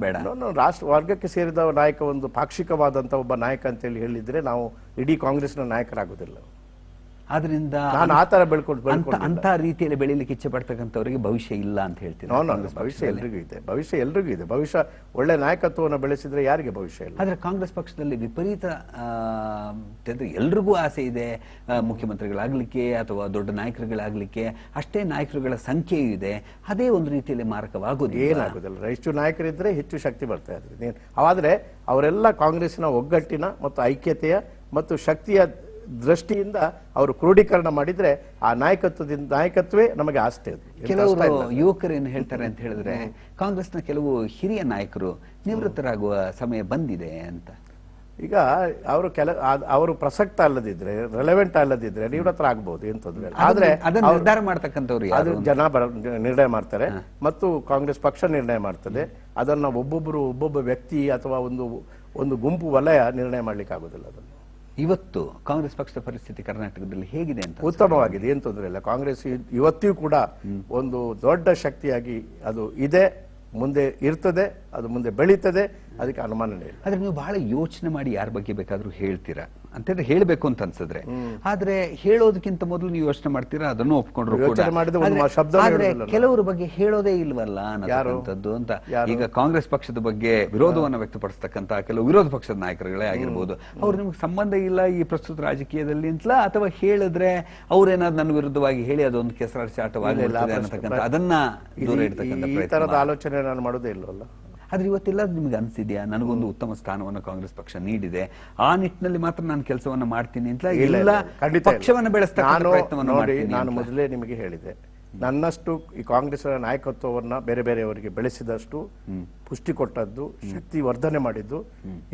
ಬೇಡ, ರಾಷ್ಟ್ರ ವರ್ಗಕ್ಕೆ ಸೇರಿದ ನಾಯಕ, ಒಂದು ಪಾಕ್ಷಿಕವಾದಂತ ಒಬ್ಬ ನಾಯಕ ಅಂತೇಳಿ ಹೇಳಿದ್ರೆ ನಾವು ಇಡೀ ಕಾಂಗ್ರೆಸ್ನ ನಾಯಕರಾಗುದಿಲ್ಲ. ಆದ್ರಿಂದ ನಾನು ಆತರ ಬೆಳ್ಕೊಂಡು ಅಂತ ರೀತಿಯಲ್ಲಿ ಬೆಳೀಲಿಕ್ಕೆ ಇಚ್ಛೆ ಪಡ್ತಕ್ಕಂಥವ್ರಿಗೆ ಭವಿಷ್ಯ ಇಲ್ಲ ಅಂತ ಹೇಳ್ತೀನಿ. ಭವಿಷ್ಯ ಎಲ್ರಿಗೂ ಇದೆ. ಭವಿಷ್ಯ ಒಳ್ಳೆ ನಾಯಕತ್ವವನ್ನು ಬೆಳೆಸಿದ್ರೆ ಯಾರಿಗೆ ಭವಿಷ್ಯ ಇಲ್ಲ? ಆದ್ರೆ ಕಾಂಗ್ರೆಸ್ ಪಕ್ಷದಲ್ಲಿ ವಿಪರೀತ ಎಲ್ರಿಗೂ ಆಸೆ ಇದೆ ಮುಖ್ಯಮಂತ್ರಿಗಳಾಗ್ಲಿಕ್ಕೆ ಅಥವಾ ದೊಡ್ಡ ನಾಯಕರುಗಳಾಗ್ಲಿಕ್ಕೆ. ಅಷ್ಟೇ ನಾಯಕರುಗಳ ಸಂಖ್ಯೆಯೂ ಇದೆ. ಅದೇ ಒಂದು ರೀತಿಯಲ್ಲಿ ಮಾರಕವಾಗೋದು ಏನಾಗುದಿಲ್ಲ. ಹೆಚ್ಚು ನಾಯಕರಿದ್ರೆ ಹೆಚ್ಚು ಶಕ್ತಿ ಬರ್ತಾ ಇದ್ರೆ. ಆದ್ರೆ ಅವರೆಲ್ಲ ಕಾಂಗ್ರೆಸ್ನ ಒಗ್ಗಟ್ಟಿನ ಮತ್ತು ಐಕ್ಯತೆಯ ಮತ್ತು ಶಕ್ತಿಯ ದೃಷ್ಟಿಯಿಂದ ಅವರು ಕ್ರೋಢೀಕರಣ ಮಾಡಿದ್ರೆ ಆ ನಾಯಕತ್ವವೇ ನಮಗೆ ಆಸ್ತಿ. ಅದು ಕೆಲವರು ಯುವಕರು ಏನು ಹೇಳ್ತಾರೆ ಅಂತ ಹೇಳಿದ್ರೆ, ಕಾಂಗ್ರೆಸ್ನ ಕೆಲವು ಹಿರಿಯ ನಾಯಕರು ನಿವೃತ್ತರಾಗುವ ಸಮಯ ಬಂದಿದೆ ಅಂತ. ಈಗ ಅವರು ಪ್ರಸಕ್ತ ಅಲ್ಲದಿದ್ರೆ, ರೆಲೆವೆಂಟ್ ಅಲ್ಲದಿದ್ರೆ ನಿವೃತ್ತರ ಆಗ್ಬಹುದು, ಏನ್ ತೊಂದ್ರೆ ಇಲ್ಲ. ಆದ್ರೆ ನಿರ್ಧಾರ ಮಾಡ್ತಕ್ಕಂಥವ್ರು ಅದು ಜನ ನಿರ್ಣಯ ಮಾಡ್ತಾರೆ ಮತ್ತು ಕಾಂಗ್ರೆಸ್ ಪಕ್ಷ ನಿರ್ಣಯ ಮಾಡ್ತದೆ. ಅದನ್ನ ಒಬ್ಬೊಬ್ಬ ವ್ಯಕ್ತಿ ಅಥವಾ ಒಂದು ಗುಂಪು ವಲಯ ನಿರ್ಣಯ ಮಾಡ್ಲಿಕ್ಕೆ ಆಗುದಿಲ್ಲ. ಅದನ್ನು ಇವತ್ತು ಕಾಂಗ್ರೆಸ್ ಪಕ್ಷದ ಪರಿಸ್ಥಿತಿ ಕರ್ನಾಟಕದಲ್ಲಿ ಹೇಗಿದೆ ಅಂತ? ಉತ್ತಮವಾಗಿದೆ, ಏನ್ ತೊಂದರೆ ಇಲ್ಲ. ಕಾಂಗ್ರೆಸ್ ಇವತ್ತಿಗೂ ಕೂಡ ಒಂದು ದೊಡ್ಡ ಶಕ್ತಿಯಾಗಿ ಅದು ಇದೆ, ಮುಂದೆ ಇರ್ತದೆ, ಅದು ಮುಂದೆ ಬೆಳೀತದೆ, ಅದಕ್ಕೆ ಅನುಮಾನನೇ ಇಲ್ಲ. ಆದ್ರೆ ನೀವು ಬಹಳ ಯೋಚನೆ ಮಾಡಿ ಯಾರ ಬಗ್ಗೆ ಬೇಕಾದ್ರೂ ಹೇಳ್ತೀರಾ ಅಂತಂದ್ರೆ ಹೇಳ್ಬೇಕು ಅಂತ ಅನ್ಸಿದ್ರೆ, ಆದ್ರೆ ಹೇಳೋದಕ್ಕಿಂತ ಮೊದಲು ನೀವು ಯೋಚನೆ ಮಾಡ್ತೀರಾ, ಅದನ್ನು ಒಪ್ಕೊಂಡ್ರು ಆದ್ರೆ ಕೆಲವರ ಬಗ್ಗೆ ಹೇಳೋದೇ ಇಲ್ವಲ್ಲ ಅನ್ನೋದಂಥದ್ದು ಅಂತ. ಈಗ ಕಾಂಗ್ರೆಸ್ ಪಕ್ಷದ ಬಗ್ಗೆ ವಿರೋಧವನ್ನು ವ್ಯಕ್ತಪಡಿಸ್ತಕ್ಕಂತ ಕೆಲವು ವಿರೋಧ ಪಕ್ಷದ ನಾಯಕರುಗಳೇ ಆಗಿರ್ಬೋದು, ಅವ್ರು ನಿಮ್ಗೆ ಸಂಬಂಧ ಇಲ್ಲ ಈ ಪ್ರಸ್ತುತ ರಾಜಕೀಯದಲ್ಲಿ ಅಂತಲ್ಲ, ಅಥವಾ ಹೇಳಿದ್ರೆ ಅವ್ರೇನಾದ್ರು ನನ್ನ ವಿರುದ್ಧವಾಗಿ ಹೇಳಿ ಅದೊಂದು ಕೆಸರಾಚಾಟವಾಗಲಿಲ್ಲ ಅನ್ನತಕ್ಕಂಥ ಅದನ್ನ ದೂರ ಇಡ್ತಕ್ಕಂಥ ಈ ತರದ ಆಲೋಚನೆ ನಾನು ಮಾಡೋದೇ ಇಲ್ವಲ್ಲ. ಆದ್ರೆ ಇವತ್ತೆಲ್ಲ ನಿಮ್ಗೆ ಅನ್ಸಿದ್ಯಾ ನನಗೊಂದು ಉತ್ತಮ ಸ್ಥಾನವನ್ನು ಕಾಂಗ್ರೆಸ್ ಪಕ್ಷ ನೀಡಿದೆ, ಆ ನಿಟ್ಟಿನಲ್ಲಿ ಮಾತ್ರ ನಾನು ಕೆಲಸವನ್ನ ಮಾಡ್ತೀನಿ ಅಂತ? ಇಲ್ಲ, ಪಕ್ಷವನ್ನು ಬೆಳೆಸ್ತಕ್ಕಂಥ ಪ್ರಯತ್ನವನ್ನು ಮಾಡ್ತೀನಿ. ನಾನು ಮೊದಲೇ ನಿಮಗೆ ಹೇಳಿದೆ, ನನ್ನಷ್ಟು ಈ ಕಾಂಗ್ರೆಸ್ ನಾಯಕತ್ವವನ್ನ ಬೇರೆ ಬೇರೆಯವರಿಗೆ ಬೆಳೆಸಿದಷ್ಟು ಪುಷ್ಟಿ ಕೊಟ್ಟದ್ದು, ಶಕ್ತಿ ವರ್ಧನೆ ಮಾಡಿದ್ದು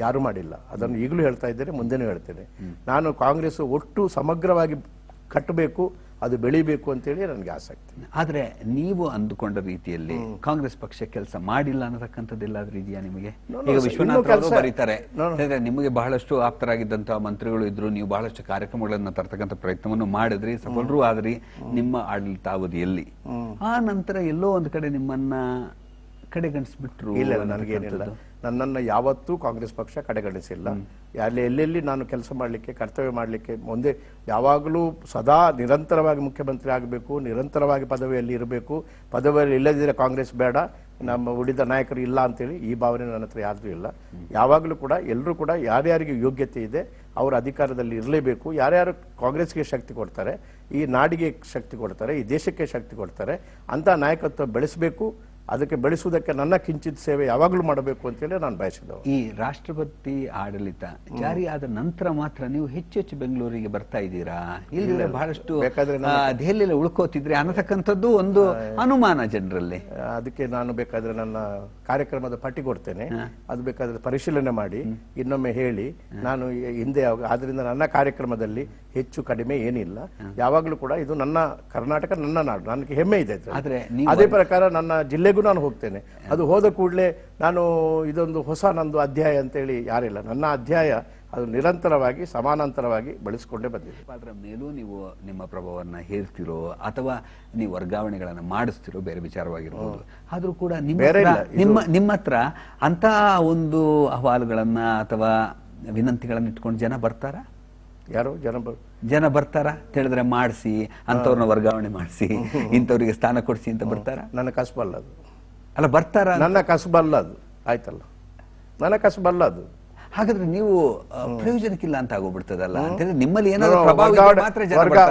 ಯಾರು ಮಾಡಿಲ್ಲ. ಅದನ್ನು ಈಗಲೂ ಹೇಳ್ತಾ ಇದ್ದೇನೆ, ಮುಂದೆನೂ ಹೇಳ್ತೇನೆ. ನಾನು ಕಾಂಗ್ರೆಸ್ ಒಟ್ಟು ಸಮಗ್ರವಾಗಿ ಕಟ್ಟಬೇಕು, ಅದು ಬೆಳಿಬೇಕು ಅಂತೇಳಿ ನನಗೆ ಆಸಕ್ತಿ. ಆದ್ರೆ ನೀವು ಅಂದುಕೊಂಡ ರೀತಿಯಲ್ಲಿ ಕಾಂಗ್ರೆಸ್ ಪಕ್ಷ ಕೆಲಸ ಮಾಡಿಲ್ಲ ಅನ್ನತಕ್ಕಂಥದ್ದೆಲ್ಲಾದ್ರೂ ಇದೆಯಾ ನಿಮಗೆ? ಈಗ ವಿಶ್ವನಾಥ್ ಅವರು ಬರೀತಾರೆ, ನಿಮಗೆ ಬಹಳಷ್ಟು ಆಪ್ತರಾಗಿದ್ದಂತಹ ಮಂತ್ರಿಗಳು ಇದ್ರು, ನೀವು ಬಹಳಷ್ಟು ಕಾರ್ಯಕ್ರಮಗಳನ್ನ ತರ್ತಕ್ಕಂಥ ಪ್ರಯತ್ನವನ್ನು ಮಾಡಿದ್ರಿ, ಸಫಲರೂ ಆದ್ರಿ ನಿಮ್ಮ ಆಡಳಿತಾವಧಿಯಲ್ಲಿ. ಆ ನಂತರ ಎಲ್ಲೋ ಒಂದು ಕಡೆ ನಿಮ್ಮನ್ನ ಕಡೆಗಣಿಸ್ಬಿಟ್ರು. ಇಲ್ಲ, ನನಗೇನಿಲ್ಲ, ನನ್ನನ್ನು ಯಾವತ್ತೂ ಕಾಂಗ್ರೆಸ್ ಪಕ್ಷ ಕಡೆಗಣಿಸಿಲ್ಲ. ಎಲ್ಲೆಲ್ಲಿ ನಾನು ಕೆಲಸ ಮಾಡಲಿಕ್ಕೆ, ಕರ್ತವ್ಯ ಮಾಡಲಿಕ್ಕೆ, ಮುಂದೆ ಯಾವಾಗಲೂ ಸದಾ ನಿರಂತರವಾಗಿ ಮುಖ್ಯಮಂತ್ರಿ ಆಗಬೇಕು, ನಿರಂತರವಾಗಿ ಪದವಿಯಲ್ಲಿ ಇರಬೇಕು, ಪದವಿಯಲ್ಲಿ ಇಲ್ಲದಿದ್ದರೆ ಕಾಂಗ್ರೆಸ್ ಬೇಡ, ನಮ್ಮ ಉಳಿದ ನಾಯಕರು ಇಲ್ಲ ಅಂತೇಳಿ ಈ ಭಾವನೆ ನನ್ನ ಹತ್ರ ಯಾರ್ದು ಇಲ್ಲ. ಯಾವಾಗಲೂ ಕೂಡ ಎಲ್ಲರೂ ಕೂಡ ಯಾರ್ಯಾರಿಗೆ ಯೋಗ್ಯತೆ ಇದೆ ಅವರು ಅಧಿಕಾರದಲ್ಲಿ ಇರಲೇಬೇಕು. ಯಾರ್ಯಾರು ಕಾಂಗ್ರೆಸ್ಗೆ ಶಕ್ತಿ ಕೊಡ್ತಾರೆ, ಈ ನಾಡಿಗೆ ಶಕ್ತಿ ಕೊಡ್ತಾರೆ, ಈ ದೇಶಕ್ಕೆ ಶಕ್ತಿ ಕೊಡ್ತಾರೆ ಅಂತ ನಾಯಕತ್ವ ಬೆಳೆಸಬೇಕು. ಅದಕ್ಕೆ ಬೆಳೆಸುವುದಕ್ಕೆ ನನ್ನ ಕಿಂಚಿತ್ ಸೇವೆ ಯಾವಾಗಲೂ ಮಾಡಬೇಕು ಅಂತೇಳಿ ನಾನು ಬಯಸಿದವ. ಈ ರಾಷ್ಟ್ರಪತಿ ಆಡಳಿತ ಜಾರಿಯಾದ ನಂತರ ಮಾತ್ರ ನೀವು ಹೆಚ್ಚು ಬೆಂಗಳೂರಿಗೆ ಬರ್ತಾ ಇದ್ದೀರಾ? ಇಲ್ಲದ್ರೆ ಬಹಳಷ್ಟು ದೆಹಲಿಯಲ್ಲಿ ಉಳ್ಕೋತಿದ್ರೆ ಅನ್ನತಕ್ಕಂಥದ್ದು ಒಂದು ಅನುಮಾನ ಜನರಲ್ಲಿ. ಅದಕ್ಕೆ ನಾನು ಬೇಕಾದ್ರೆ ನನ್ನ ಕಾರ್ಯಕ್ರಮದ ಪಟ್ಟಿ ಕೊಡ್ತೇನೆ, ಅದು ಬೇಕಾದ್ರೆ ಪರಿಶೀಲನೆ ಮಾಡಿ ಇನ್ನೊಮ್ಮೆ ಹೇಳಿ. ನಾನು ಹಿಂದೆ ಆದ್ರಿಂದ ನನ್ನ ಕಾರ್ಯಕ್ರಮದಲ್ಲಿ ಹೆಚ್ಚು ಕಡಿಮೆ ಏನಿಲ್ಲ. ಯಾವಾಗಲೂ ಕೂಡ ಇದು ನನ್ನ ಕರ್ನಾಟಕ, ನನ್ನ ನಾಡು, ನನಗೆ ಹೆಮ್ಮೆ ಇದೆ. ಅದೇ ಪ್ರಕಾರ ನನ್ನ ಜಿಲ್ಲೆಗೂ ನಾನು ಹೋಗ್ತೇನೆ. ಅದು ಹೋದ ಕೂಡಲೇ ನಾನು ಇದೊಂದು ಹೊಸ ನಂದು ಅಧ್ಯಾಯ ಅಂತೇಳಿ ಯಾರಿಲ್ಲ. ನನ್ನ ಅಧ್ಯಾಯ ಅದು ನಿರಂತರವಾಗಿ ಸಮಾನಾಂತರವಾಗಿ ಬೆಳೆಸಿಕೊಂಡೇ ಬಂದಿದೆ. ಅದರ ಮೇಲೂ ನೀವು ನಿಮ್ಮ ಪ್ರಭಾವವನ್ನು ಹೇರ್ತಿರೋ ಅಥವಾ ನೀವು ವರ್ಗಾವಣೆಗಳನ್ನು ಮಾಡಿಸ್ತಿರೋ ಬೇರೆ ವಿಚಾರವಾಗಿರ್ಬೋದು, ಆದ್ರೂ ಕೂಡ ನಿಮ್ಮ ಹತ್ರ ಅಂತ ಒಂದು ಅಹವಾಲುಗಳನ್ನ ಅಥವಾ ವಿನಂತಿಗಳನ್ನ ಇಟ್ಕೊಂಡು ಜನ ಬರ್ತಾರ? ಯಾರು ಜನ ಬರ್ತಾರ ಹೇಳಿದ್ರೆ ಮಾಡಿಸಿ, ಅಂತವ್ರನ್ನ ವರ್ಗಾವಣೆ ಮಾಡಿಸಿ, ಇಂಥವ್ರಿಗೆ ಸ್ಥಾನ ಕೊಡಿಸಿ ಅಂತ ಬರ್ತಾರ? ನನ್ನ ಕಸಬಲ್ಲ ಅದು. ಅಲ್ಲ, ಬರ್ತಾರ? ನನ್ನ ಕಸಬಲ್ಲ ಅದು. ಆಯ್ತಲ್ಲ, ನನ್ನ ಕಸಬಲ್ಲ ಅದು. ಹಾಗಾದ್ರೆ ನೀವು ಪ್ರಯೋಜನಕ್ಕಿಲ್ಲ ಅಂತ ಆಗೋಗ್ಬಿಡ್ತದಲ್ಲ. ನಿಮ್ಮಲ್ಲಿ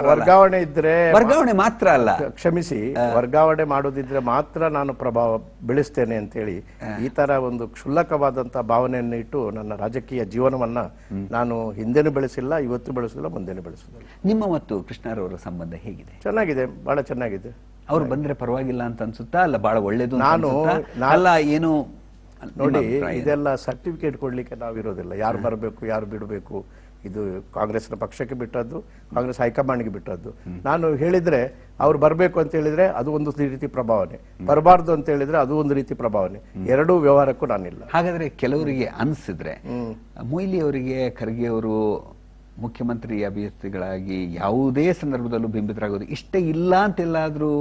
ವರ್ಗಾವಣೆ ಇದ್ರೆ, ವರ್ಗಾವಣೆ ಮಾತ್ರ ಅಲ್ಲ, ಕ್ಷಮಿಸಿ, ವರ್ಗಾವಣೆ ಮಾಡೋದಿದ್ರೆ ಮಾತ್ರ ನಾನು ಪ್ರಭಾವ ಬೆಳೆಸ್ತೇನೆ ಅಂತೇಳಿ ಈ ತರ ಒಂದು ಕ್ಷುಲ್ಲಕವಾದಂತಹ ಭಾವನೆಯನ್ನು ಇಟ್ಟು ನನ್ನ ರಾಜಕೀಯ ಜೀವನವನ್ನ ನಾನು ಹಿಂದೆನೂ ಬೆಳೆಸಿಲ್ಲ, ಇವತ್ತು ಬೆಳೆಸಿಲ್ಲ, ಮುಂದೆನೂ ಬೆಳೆಸಿಲ್ಲ. ನಿಮ್ಮ ಮತ್ತು ಕೃಷ್ಣರವರ ಸಂಬಂಧ ಹೇಗಿದೆ? ಚೆನ್ನಾಗಿದೆ, ಬಹಳ ಚೆನ್ನಾಗಿದೆ. ಅವ್ರು ಬಂದ್ರೆ ಪರವಾಗಿಲ್ಲ ಅಂತ ಅನ್ಸುತ್ತಾ? ಅಲ್ಲ, ಬಹಳ ಒಳ್ಳೇದು ಅಲ್ಲ ಏನು? ನೋಡಿ, ಇದೆಲ್ಲ ಸರ್ಟಿಫಿಕೇಟ್ ಕೊಡ್ಲಿಕ್ಕೆ ನಾವು ಇರೋದಿಲ್ಲ. ಯಾರು ಬರಬೇಕು, ಯಾರು ಬಿಡಬೇಕು, ಇದು ಕಾಂಗ್ರೆಸ್ನ ಪಕ್ಷಕ್ಕೆ ಬಿಟ್ಟದ್ದು, ಕಾಂಗ್ರೆಸ್ ಹೈಕಮಾಂಡ್ಗೆ ಬಿಟ್ಟದ್ದು. ನಾನು ಹೇಳಿದ್ರೆ ಅವ್ರು ಬರಬೇಕು ಅಂತ ಹೇಳಿದ್ರೆ ಅದು ಒಂದು ರೀತಿ ಪ್ರಭಾವನೆ, ಬರಬಾರ್ದು ಅಂತ ಹೇಳಿದ್ರೆ ಅದು ಒಂದು ರೀತಿ ಪ್ರಭಾವನೆ. ಎರಡೂ ವ್ಯವಹಾರಕ್ಕೂ ನಾನಿಲ್ಲ. ಹಾಗಾದ್ರೆ ಕೆಲವರಿಗೆ ಅನಿಸಿದ್ರೆ ಮೊಯ್ಲಿ ಅವರಿಗೆ ಖರ್ಗೆ ಅವರು ಮುಖ್ಯಮಂತ್ರಿ ಅಭ್ಯರ್ಥಿಗಳಾಗಿ ಯಾವುದೇ ಸಂದರ್ಭದಲ್ಲೂ ಬಿಂಬಿತರಾಗೋದು ಇಷ್ಟ ಇಲ್ಲ ಅಂತೆಲ್ಲಾದ್ರೂ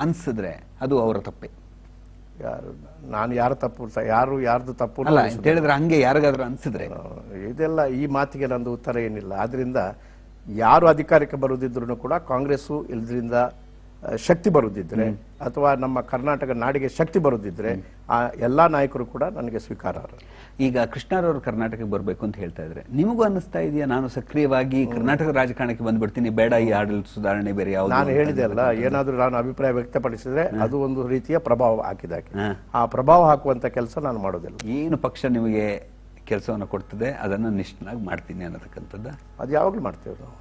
ಅನ್ಸಿದ್ರೆ ಅದು ಅವರ ತಪ್ಪೆ? ನಾನು ಯಾರ ತಪ್ಪು, ಯಾರ್ದು ತಪ್ಪು ಅಲ್ಲ ಅಂತ ಹೇಳಿದ್ರೆ ಹಂಗೆ ಯಾರಿಗಾದ್ರೂ ಅನ್ಸಿದ್ರೆ? ಇದೆಲ್ಲ ಈ ಮಾತಿಗೆ ನಂದು ಉತ್ತರ ಏನಿಲ್ಲ. ಆದ್ರಿಂದ ಯಾರು ಅಧಿಕಾರಕ್ಕೆ ಬರುದಿದ್ರು ಕೂಡ ಕಾಂಗ್ರೆಸ್ಸು ಇಲ್ದ್ರಿಂದ ಶಕ್ತಿ ಬರುದಿದ್ರೆ ಅಥವಾ ನಮ್ಮ ಕರ್ನಾಟಕ ನಾಡಿಗೆ ಶಕ್ತಿ ಬರುದಿದ್ರೆ ಆ ಎಲ್ಲಾ ನಾಯಕರು ಕೂಡ ನನಗೆ ಸ್ವೀಕಾರಾರ್ಹ. ಈಗ ಕೃಷ್ಣರವರು ಕರ್ನಾಟಕಕ್ಕೆ ಬರಬೇಕು ಅಂತ ಹೇಳ್ತಾ ಇದ್ರೆ ನಿಮಗೂ ಅನ್ನಿಸ್ತಾ ಇದೆಯಾ ನಾನು ಸಕ್ರಿಯವಾಗಿ ಕರ್ನಾಟಕ ರಾಜಕಾರಣಕ್ಕೆ ಬಂದ್ಬಿಡ್ತೀನಿ, ಬೇಡ ಈ ಆಡಳಿತ ಸುಧಾರಣೆ ಬೇರೆ ಯಾವುದು? ನಾನು ಹೇಳಿದೆ ಅಲ್ಲ, ಏನಾದ್ರೂ ನಾನು ಅಭಿಪ್ರಾಯ ವ್ಯಕ್ತಪಡಿಸಿದ್ರೆ ಅದು ಒಂದು ರೀತಿಯ ಪ್ರಭಾವ ಹಾಕಿದಾಗೆ. ಆ ಪ್ರಭಾವ ಹಾಕುವಂತ ಕೆಲಸ ನಾನು ಮಾಡೋದಿಲ್ಲ. ಏನು ಪಕ್ಷ ನಿಮಗೆ ಕೆಲಸವನ್ನು ಕೊಡ್ತದೆ ಅದನ್ನು ನಿಷ್ಠನಾಗಿ ಮಾಡ್ತೀನಿ ಅನ್ನತಕ್ಕಂಥದ್ದು ಅದು ಯಾವಾಗಲೂ ಮಾಡ್ತೇವೆ ನಾವು.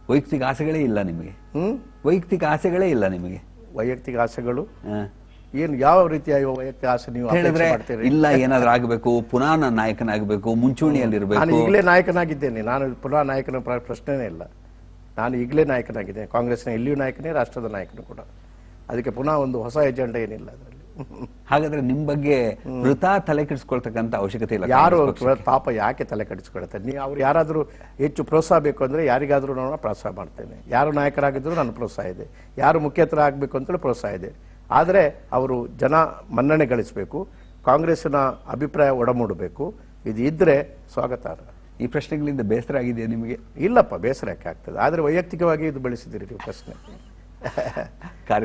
ವೈಯಕ್ತಿಕ ಆಸೆಗಳೇ ಇಲ್ಲ ನಿಮಗೆ? ಹ್ಮ್ ವೈಯಕ್ತಿಕ ಆಸೆಗಳೇ ಇಲ್ಲ ನಿಮಗೆ? ವೈಯಕ್ತಿಕ ಆಸೆಗಳು ಹ. ಏನು ಯಾವ ರೀತಿಯ ವೈಯಕ್ತಿಕ ಆಸೆ ನೀವು ಹೇಳಿದ್ರೆ ಅಪೇಕ್ಷೆ ಮಾಡ್ತೀರಿ? ಇಲ್ಲ, ಏನಾದ್ರೂ ಆಗ್ಬೇಕು, ಪುನಃ ನಾನು ನಾಯಕನಾಗಬೇಕು, ನಾನು ಮುಂಚೂಣಿಯಲ್ಲಿರ್ಬೇಕು. ಈಗಲೇ ನಾಯಕನಾಗಿದ್ದೇನೆ. ನಾನು ಪುನಃ ನಾಯಕನ ಪ್ರಶ್ನೆನೇ ಇಲ್ಲ. ನಾನು ಈಗಲೇ ನಾಯಕನಾಗಿದ್ದೇನೆ. ಕಾಂಗ್ರೆಸ್ನ ಎಲ್ಲಿಯೂ ನಾಯಕನೇ, ರಾಷ್ಟ್ರದ ನಾಯಕನು ಕೂಡ. ಅದಕ್ಕೆ ಪುನಃ ಒಂದು ಹೊಸ ಎಜೆಂಡಾ ಏನಿಲ್ಲ ಅದರಲ್ಲಿ. ಹಾಗಾದ್ರೆ ನಿಮ್ ಬಗ್ಗೆ ವೃಥಾ ತಲೆ ಕೆಡಿಸ್ಕೊಳ್ತಕ್ಕಂತ ಅವಶ್ಯಕತೆ ಇಲ್ಲ. ಯಾರು ಕಾಂಗ್ರೆಸ್ ಪಕ್ಷಕ್ಕೆ. ಪಾಪ ಯಾಕೆ ತಲೆ ಕೆಡಿಸ್ಕೊಳ್ತಾರೆ? ನೀವು ಅವ್ರು ಯಾರಾದರೂ ಹೆಚ್ಚು ಪ್ರೋತ್ಸಾಹ ಬೇಕು ಅಂದರೆ ಯಾರಿಗಾದರೂ ನಾನು ಪ್ರೋತ್ಸಾಹ ಮಾಡ್ತೇನೆ. ಯಾರು ನಾಯಕರಾಗಿದ್ದರೂ ನನ್ನ ಪ್ರೋತ್ಸಾಹ ಇದೆ. ಯಾರು ಮುಖ್ಯಸ್ಥರ ಆಗಬೇಕು ಅಂತೇಳಿ ಪ್ರೋತ್ಸಾಹ ಇದೆ. ಆದರೆ ಅವರು ಜನ ಮನ್ನಣೆ ಗಳಿಸಬೇಕು, ಕಾಂಗ್ರೆಸ್ಸಿನ ಅಭಿಪ್ರಾಯ ಒಡಮೂಡಬೇಕು. ಇದು ಇದ್ರೆ ಸ್ವಾಗತಾರ್ಹ. ಈ ಪ್ರಶ್ನೆಗಳಿಂದ ಬೇಸರ ಆಗಿದೆಯಾ ನಿಮಗೆ? ಇಲ್ಲಪ್ಪ, ಬೇಸರ ಯಾಕೆ ಆಗ್ತದೆ? ಆದರೆ ವೈಯಕ್ತಿಕವಾಗಿ ಇದು ಬೆಳೆಸಿದ್ದೀರಿ ನೀವು ಪ್ರಶ್ನೆ.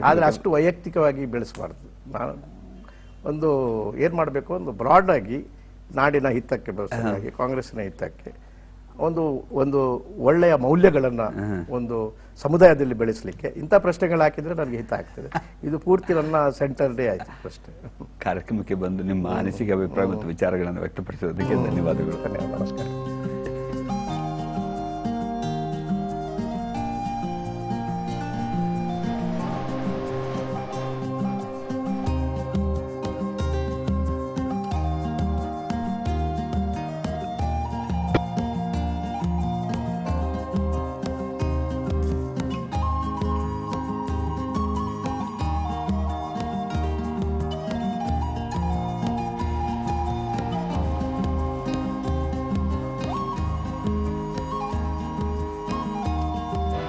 ಆದರೆ ಅಷ್ಟು ವೈಯಕ್ತಿಕವಾಗಿ ಬೆಳೆಸಬಾರ್ದು. ನಾನು ಒಂದು ಏನು ಮಾಡಬೇಕು, ಒಂದು ಬ್ರಾಡ್ ಆಗಿ ನಾಡಿನ ಹಿತಕ್ಕೆ ಬೆಳೆಸೋದಾಗಿ, ಕಾಂಗ್ರೆಸ್ಸಿನ ಹಿತಕ್ಕೆ ಒಂದು ಒಂದು ಒಳ್ಳೆಯ ಮೌಲ್ಯಗಳನ್ನು ಒಂದು ಸಮುದಾಯದಲ್ಲಿ ಬೆಳೆಸಲಿಕ್ಕೆ ಇಂಥ ಪ್ರಶ್ನೆಗಳು ಹಾಕಿದ್ರೆ ನನಗೆ ಹಿತ ಆಗ್ತದೆ. ಇದು ಪೂರ್ತಿ ನನ್ನ ಸೆಂಟರ್ ಡೇ ಆಯ್ತು ಪ್ರಶ್ನೆ. ಕಾರ್ಯಕ್ರಮಕ್ಕೆ ಬಂದು ನಿಮ್ಮ ಅನಿಸಿಕೆ, ಅಭಿಪ್ರಾಯ ಮತ್ತು ವಿಚಾರಗಳನ್ನು ವ್ಯಕ್ತಪಡಿಸೋದಕ್ಕೆ ಧನ್ಯವಾದಗಳು. ನಮಸ್ಕಾರ.